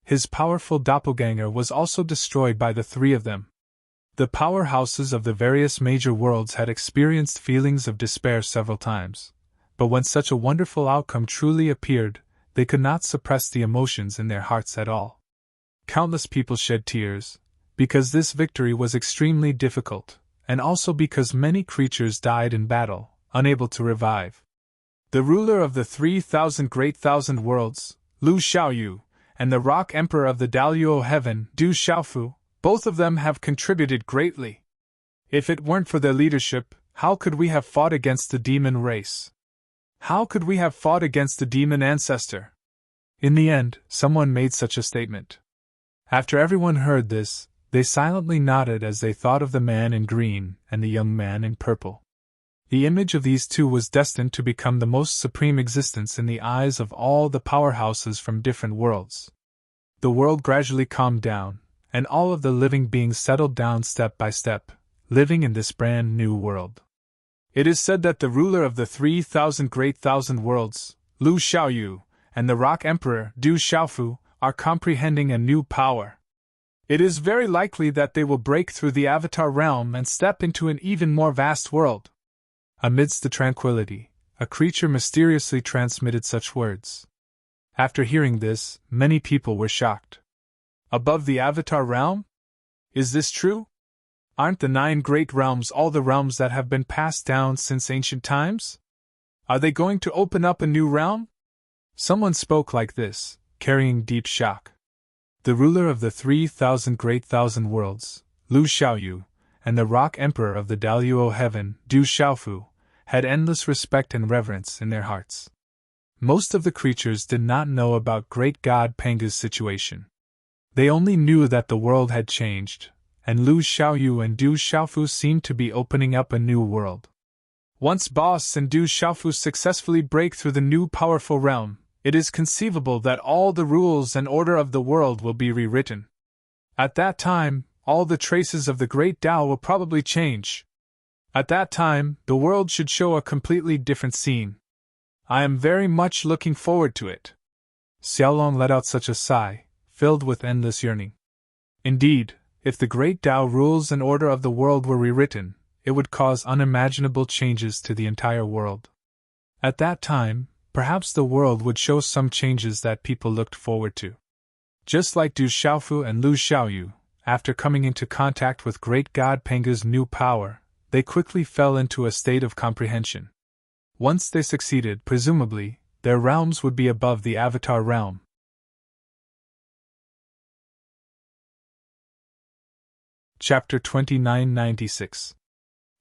His powerful doppelganger was also destroyed by the three of them. The powerhouses of the various major worlds had experienced feelings of despair several times, but when such a wonderful outcome truly appeared, they could not suppress the emotions in their hearts at all. Countless people shed tears, because this victory was extremely difficult, and also because many creatures died in battle, unable to revive. The ruler of the 3,000 great thousand worlds, Lu Xiaoyu, and the rock emperor of the Daluo heaven, Du Xiaofu, both of them have contributed greatly. If it weren't for their leadership, how could we have fought against the demon race? How could we have fought against the demon ancestor? In the end, someone made such a statement. After everyone heard this, they silently nodded as they thought of the man in green and the young man in purple. The image of these two was destined to become the most supreme existence in the eyes of all the powerhouses from different worlds. The world gradually calmed down, and all of the living beings settled down step by step, living in this brand new world. It is said that the ruler of the 3,000 great thousand worlds, Lu Xiaoyu, and the rock emperor, Du Xiaofu, are comprehending a new power. It is very likely that they will break through the avatar realm and step into an even more vast world. Amidst the tranquility, a creature mysteriously transmitted such words. After hearing this, many people were shocked. Above the avatar realm? Is this true? Aren't the 9 great realms all the realms that have been passed down since ancient times? Are they going to open up a new realm? Someone spoke like this, carrying deep shock. The ruler of the 3,000 great thousand worlds, Lu Xiaoyu, and the rock emperor of the Daluo heaven, Du Xiaofu, had endless respect and reverence in their hearts. Most of the creatures did not know about great god Panga's situation. They only knew that the world had changed, and Lu Xiaoyu and Du Xiaofu seemed to be opening up a new world. Once Boss and Du Xiaofu successfully break through the new powerful realm, it is conceivable that all the rules and order of the world will be rewritten. At that time, all the traces of the great Tao will probably change. At that time, the world should show a completely different scene. I am very much looking forward to it. Xiaolong let out such a sigh, filled with endless yearning. Indeed, if the great Tao rules and order of the world were rewritten, it would cause unimaginable changes to the entire world. At that time, perhaps the world would show some changes that people looked forward to. Just like Du Xiaofu and Lu Xiaoyu, after coming into contact with great god Panga's new power, they quickly fell into a state of comprehension. Once they succeeded, presumably, their realms would be above the Avatar realm. Chapter 2996.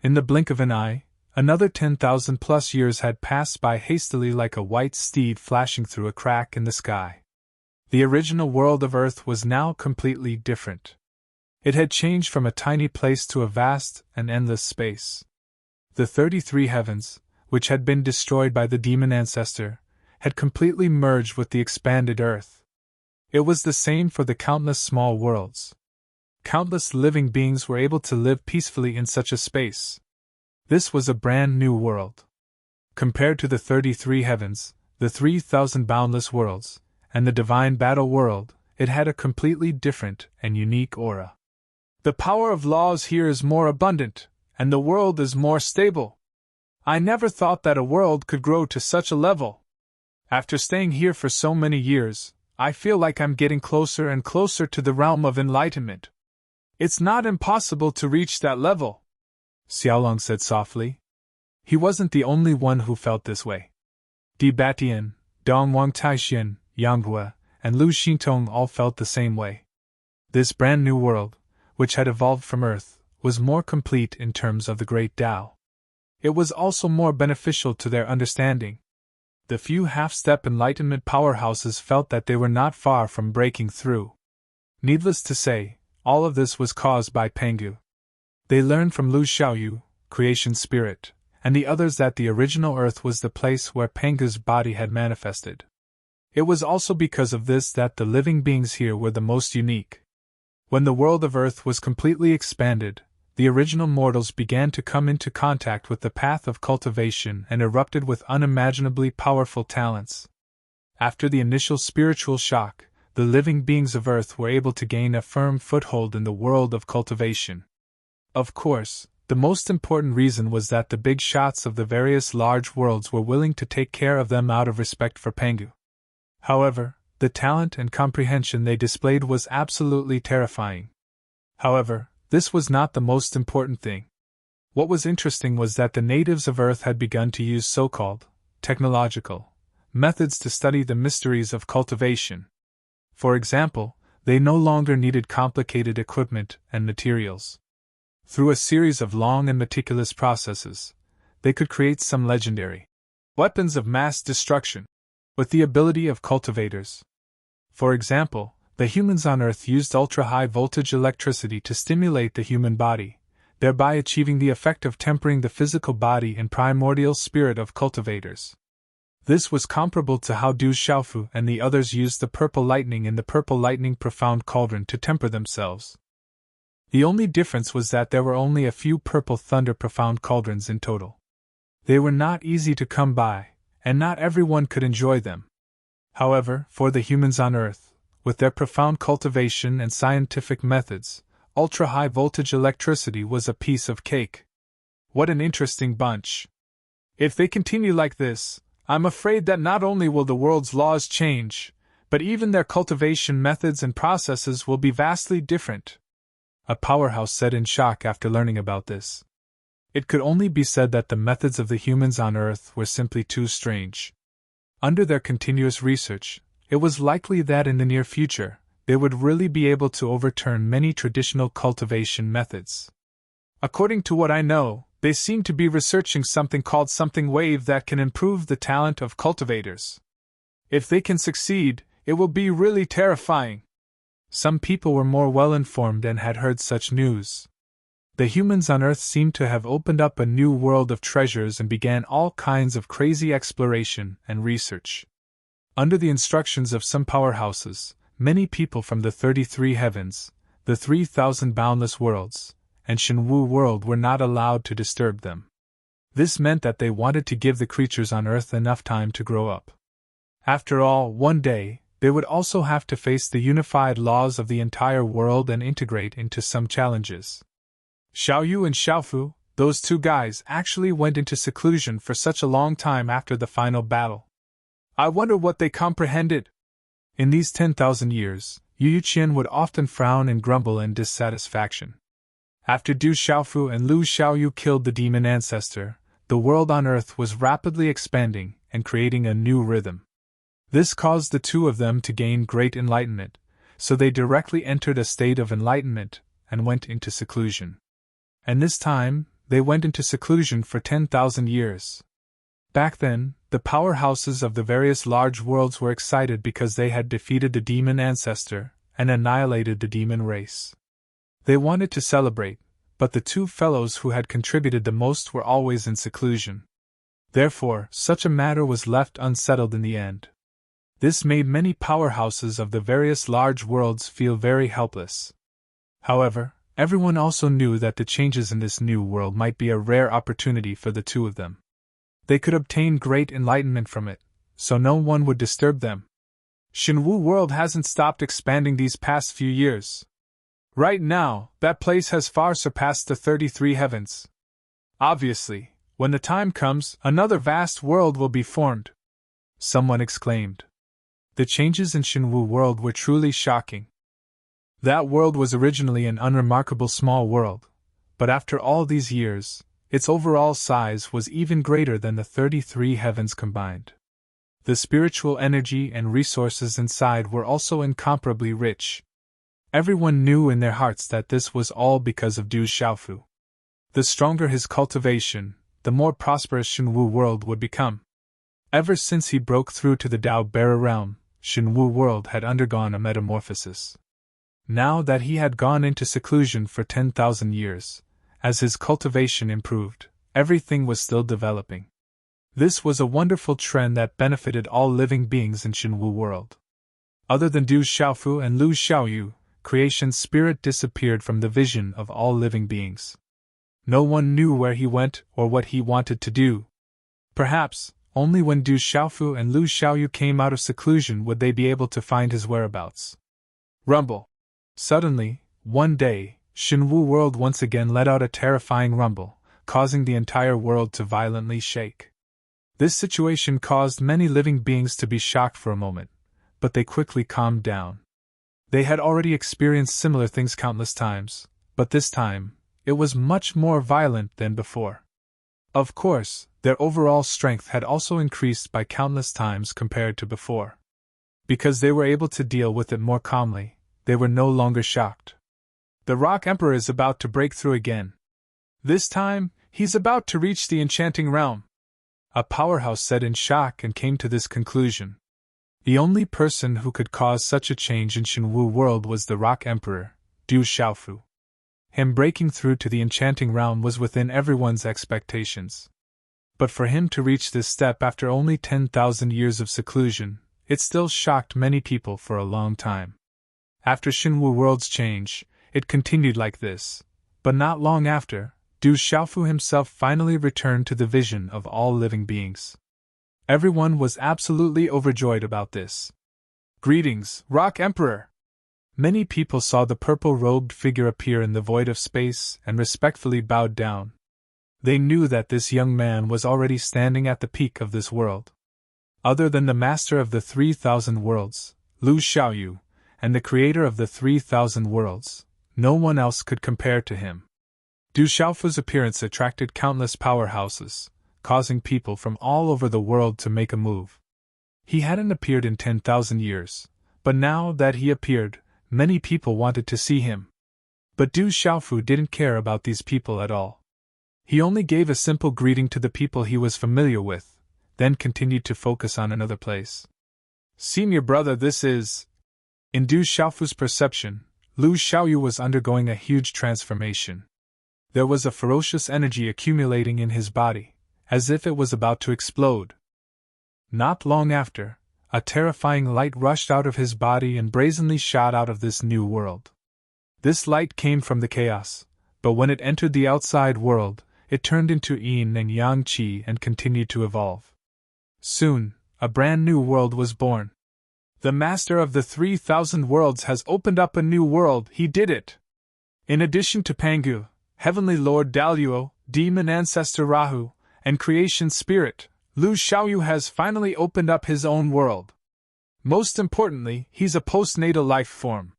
In the blink of an eye, another 10,000 plus years had passed by hastily like a white steed flashing through a crack in the sky. The original world of Earth was now completely different. It had changed from a tiny place to a vast and endless space. The 33 heavens, which had been destroyed by the demon ancestor, had completely merged with the expanded earth. It was the same for the countless small worlds. Countless living beings were able to live peacefully in such a space. This was a brand new world. Compared to the 33 heavens, the 3,000 boundless worlds, and the divine battle world, it had a completely different and unique aura. The power of laws here is more abundant, and the world is more stable. I never thought that a world could grow to such a level. After staying here for so many years, I feel like I'm getting closer and closer to the realm of enlightenment. It's not impossible to reach that level, Xiaolong said softly. He wasn't the only one who felt this way. Di Batian, Dong Wang Taixin, Yang Hue, and Lu Xintong all felt the same way. This brand new world, which had evolved from Earth, was more complete in terms of the Great Tao. It was also more beneficial to their understanding. The few half-step enlightenment powerhouses felt that they were not far from breaking through. Needless to say, all of this was caused by Pengu. They learned from Lu Xiaoyu, creation spirit, and the others that the original Earth was the place where Pengu's body had manifested. It was also because of this that the living beings here were the most unique. When the world of Earth was completely expanded, the original mortals began to come into contact with the path of cultivation and erupted with unimaginably powerful talents. After the initial spiritual shock, the living beings of Earth were able to gain a firm foothold in the world of cultivation. Of course, the most important reason was that the big shots of the various large worlds were willing to take care of them out of respect for Pengu. However, the talent and comprehension they displayed was absolutely terrifying. However, this was not the most important thing. What was interesting was that the natives of Earth had begun to use so-called technological methods to study the mysteries of cultivation. For example, they no longer needed complicated equipment and materials. Through a series of long and meticulous processes, they could create some legendary weapons of mass destruction with the ability of cultivators. For example, the humans on Earth used ultra-high voltage electricity to stimulate the human body, thereby achieving the effect of tempering the physical body and primordial spirit of cultivators. This was comparable to how Du Xiaofu and the others used the purple lightning in the purple lightning profound cauldron to temper themselves. The only difference was that there were only a few purple thunder profound cauldrons in total. They were not easy to come by, and not everyone could enjoy them. However, for the humans on Earth, with their profound cultivation and scientific methods, ultra-high voltage electricity was a piece of cake. What an interesting bunch. If they continue like this, I'm afraid that not only will the world's laws change, but even their cultivation methods and processes will be vastly different. A powerhouse said in shock after learning about this. It could only be said that the methods of the humans on Earth were simply too strange. Under their continuous research, it was likely that in the near future, they would really be able to overturn many traditional cultivation methods. According to what I know, they seem to be researching something called something wave that can improve the talent of cultivators. If they can succeed, it will be really terrifying. Some people were more well-informed and had heard such news. The humans on Earth seemed to have opened up a new world of treasures and began all kinds of crazy exploration and research. Under the instructions of some powerhouses, many people from the 33 heavens, the 3,000 boundless worlds, and Shenwu world were not allowed to disturb them. This meant that they wanted to give the creatures on Earth enough time to grow up. After all, one day, they would also have to face the unified laws of the entire world and integrate into some challenges. Xiaoyu and Xiaofu, those two guys, actually went into seclusion for such a long time after the final battle. I wonder what they comprehended. In these 10,000 years, Yu Yuqian would often frown and grumble in dissatisfaction. After Du Xiaofu and Lu Xiaoyu killed the demon ancestor, the world on Earth was rapidly expanding and creating a new rhythm. This caused the two of them to gain great enlightenment, so they directly entered a state of enlightenment and went into seclusion. And this time, they went into seclusion for 10,000 years. Back then, the powerhouses of the various large worlds were excited because they had defeated the demon ancestor and annihilated the demon race. They wanted to celebrate, but the two fellows who had contributed the most were always in seclusion. Therefore, such a matter was left unsettled in the end. This made many powerhouses of the various large worlds feel very helpless. However, everyone also knew that the changes in this new world might be a rare opportunity for the two of them. They could obtain great enlightenment from it, so no one would disturb them. Shinwu world hasn't stopped expanding these past few years. Right now, that place has far surpassed the 33 heavens. Obviously, when the time comes, another vast world will be formed. Someone exclaimed. The changes in Shinwu world were truly shocking. That world was originally an unremarkable small world, but after all these years, its overall size was even greater than the 33 heavens combined. The spiritual energy and resources inside were also incomparably rich. Everyone knew in their hearts that this was all because of Du Xiaofu. The stronger his cultivation, the more prosperous Shinwu world would become. Ever since he broke through to the Dao-bearer realm, Shinwu world had undergone a metamorphosis. Now that he had gone into seclusion for 10,000 years, as his cultivation improved, everything was still developing. This was a wonderful trend that benefited all living beings in Shinwu world. Other than Du Xiaofu and Lu Xiaoyu, creation's spirit disappeared from the vision of all living beings. No one knew where he went or what he wanted to do. Perhaps, only when Du Xiaofu and Lu Xiaoyu came out of seclusion would they be able to find his whereabouts. Rumble. Suddenly, one day, Shinwu world once again let out a terrifying rumble, causing the entire world to violently shake. This situation caused many living beings to be shocked for a moment, but they quickly calmed down. They had already experienced similar things countless times, but this time, it was much more violent than before. Of course, their overall strength had also increased by countless times compared to before. Because they were able to deal with it more calmly, they were no longer shocked. The Rock Emperor is about to break through again. This time, he's about to reach the enchanting realm. A powerhouse said in shock and came to this conclusion. The only person who could cause such a change in Shinwu world was the Rock Emperor, Du Xiaofu. Him breaking through to the enchanting realm was within everyone's expectations. But for him to reach this step after only 10,000 years of seclusion, it still shocked many people for a long time. After Shinwu world's change, it continued like this, but not long after, Du Xiaofu himself finally returned to the vision of all living beings. Everyone was absolutely overjoyed about this. Greetings, Rock Emperor! Many people saw the purple-robed figure appear in the void of space and respectfully bowed down. They knew that this young man was already standing at the peak of this world. Other than the master of the 3,000 worlds, Lu Xiaoyu, and the creator of the 3,000 worlds, no one else could compare to him. Du Xiaofu's appearance attracted countless powerhouses, causing people from all over the world to make a move. He hadn't appeared in 10,000 years, but now that he appeared, many people wanted to see him. But Du Xiaofu didn't care about these people at all. He only gave a simple greeting to the people he was familiar with, then continued to focus on another place. Senior brother, this is... In Du Xiaofu's perception, Lu Xiaoyu was undergoing a huge transformation. There was a ferocious energy accumulating in his body, as if it was about to explode. Not long after, a terrifying light rushed out of his body and brazenly shot out of this new world. This light came from the chaos, but when it entered the outside world, it turned into yin and yang qi and continued to evolve. Soon, a brand new world was born. The master of the 3,000 worlds has opened up a new world, he did it! In addition to Pangu, Heavenly Lord Daluo, Demon Ancestor Rahu, and Creation Spirit, Lu Xiaoyu has finally opened up his own world. Most importantly, he's a postnatal life form.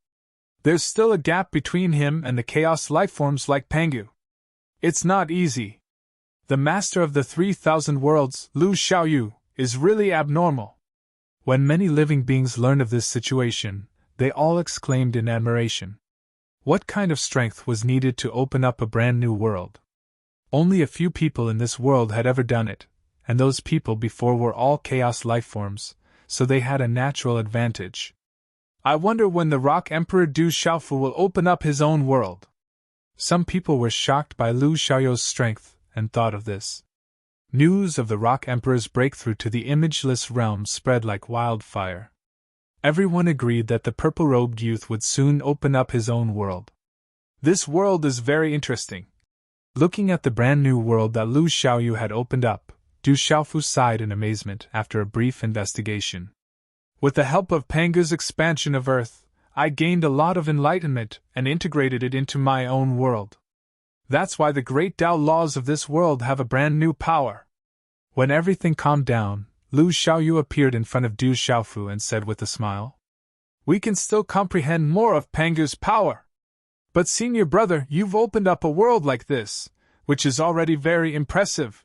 There's still a gap between him and the chaos lifeforms like Pangu. It's not easy. The master of the 3,000 worlds, Lu Xiaoyu, is really abnormal. When many living beings learned of this situation, they all exclaimed in admiration. What kind of strength was needed to open up a brand new world? Only a few people in this world had ever done it, and those people before were all chaos lifeforms, so they had a natural advantage. I wonder when the Rock Emperor Du Xiaofu will open up his own world. Some people were shocked by Lu Xiaoyu's strength and thought of this. News of the Rock Emperor's breakthrough to the imageless realm spread like wildfire. Everyone agreed that the purple-robed youth would soon open up his own world. This world is very interesting. Looking at the brand new world that Lu Xiaoyu had opened up, Du Xiaofu sighed in amazement after a brief investigation. With the help of Pangu's expansion of Earth, I gained a lot of enlightenment and integrated it into my own world. That's why the great Tao laws of this world have a brand new power. When everything calmed down, Lu Xiaoyu appeared in front of Du Xiaofu and said with a smile, "We can still comprehend more of Pangu's power. But senior brother, you've opened up a world like this, which is already very impressive.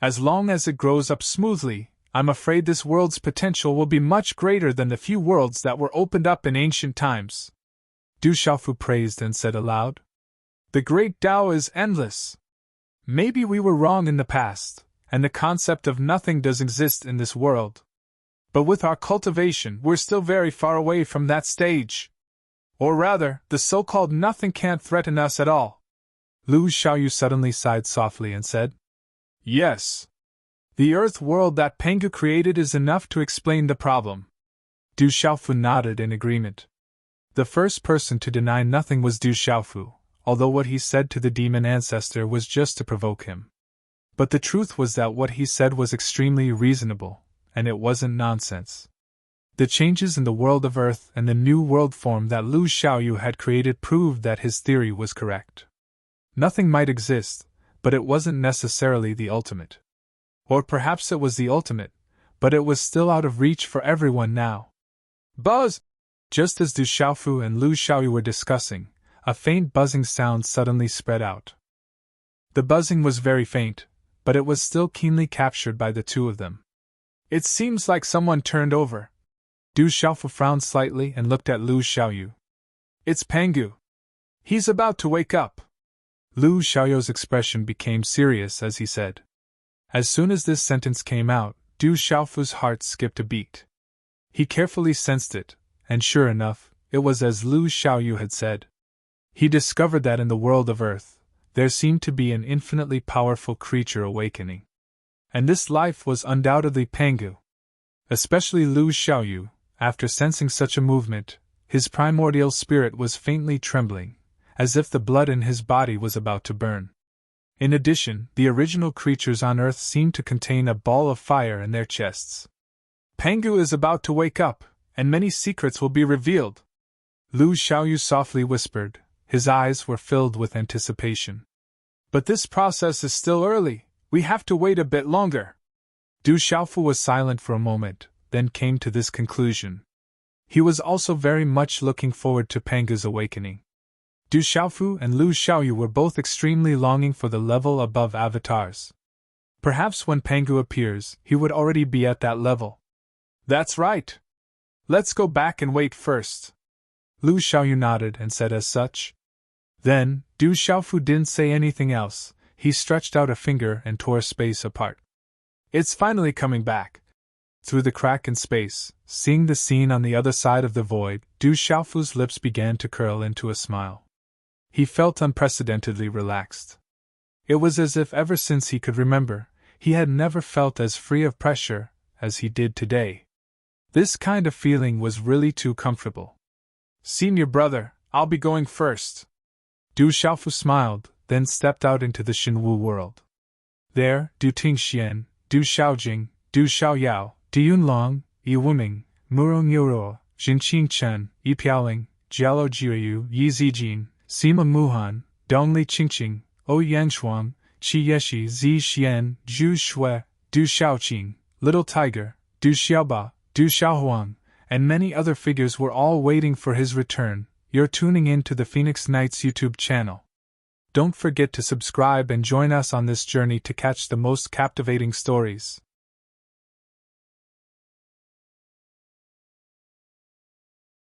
As long as it grows up smoothly, I'm afraid this world's potential will be much greater than the few worlds that were opened up in ancient times." Du Xiaofu praised and said aloud, "The great Tao is endless. Maybe we were wrong in the past, and the concept of nothing does exist in this world. But with our cultivation, we're still very far away from that stage. Or rather, the so-called nothing can't threaten us at all." Lu Xiaoyu suddenly sighed softly and said, "Yes. The Earth world that Pangu created is enough to explain the problem." Du Xiaofu nodded in agreement. The first person to deny nothing was Du Xiaofu, although what he said to the demon ancestor was just to provoke him. But the truth was that what he said was extremely reasonable, and it wasn't nonsense. The changes in the world of Earth and the new world form that Lu Xiaoyu had created proved that his theory was correct. Nothing might exist, but it wasn't necessarily the ultimate. Or perhaps it was the ultimate, but it was still out of reach for everyone now. Buzz! Just as Du Xiaofu and Lu Xiaoyu were discussing, a faint buzzing sound suddenly spread out. The buzzing was very faint, but it was still keenly captured by the two of them. "It seems like someone turned over." Du Xiaofu frowned slightly and looked at Lu Xiaoyu. "It's Pangu. He's about to wake up." Lu Xiaoyu's expression became serious as he said. As soon as this sentence came out, Du Xiaofu's heart skipped a beat. He carefully sensed it, and sure enough, it was as Lu Xiaoyu had said. He discovered that in the world of Earth, there seemed to be an infinitely powerful creature awakening. And this life was undoubtedly Pangu. Especially Lu Xiaoyu, after sensing such a movement, his primordial spirit was faintly trembling, as if the blood in his body was about to burn. In addition, the original creatures on Earth seemed to contain a ball of fire in their chests. "Pangu is about to wake up, and many secrets will be revealed," Lu Xiaoyu softly whispered. His eyes were filled with anticipation. "But this process is still early, we have to wait a bit longer." Du Xiaofu was silent for a moment, then came to this conclusion. He was also very much looking forward to Pangu's awakening. Du Xiaofu and Lu Xiaoyu were both extremely longing for the level above avatars. Perhaps when Pangu appears, he would already be at that level. "That's right. Let's go back and wait first." Lu Xiaoyu nodded and said as such. Then, Du Xiaofu didn't say anything else. He stretched out a finger and tore space apart. "It's finally coming back." Through the crack in space, seeing the scene on the other side of the void, Du Xiaofu's lips began to curl into a smile. He felt unprecedentedly relaxed. It was as if ever since he could remember, he had never felt as free of pressure as he did today. This kind of feeling was really too comfortable. "Senior brother, I'll be going first." Du Xiaofu smiled, then stepped out into the Xinwu world. There, Du Tingxian, Du Xiaojing, Du Xiaoyao, Du Yunlong, Yi Wuming, Murong Yuro, Jin Qingchen, Yi Piaoling, Jialo Jiuyu, Yi Zijin, Sima Muhan, Dongli Qingqing, O Yangshuang, Qi Yeshi Zi Xian, Zhu Shui, Du Xiaoqing, Little Tiger, Du Xiaoba, Du Xiaohuang, and many other figures were all waiting for his return. You're tuning in to the Phoenix Knights YouTube channel. Don't forget to subscribe and join us on this journey to catch the most captivating stories.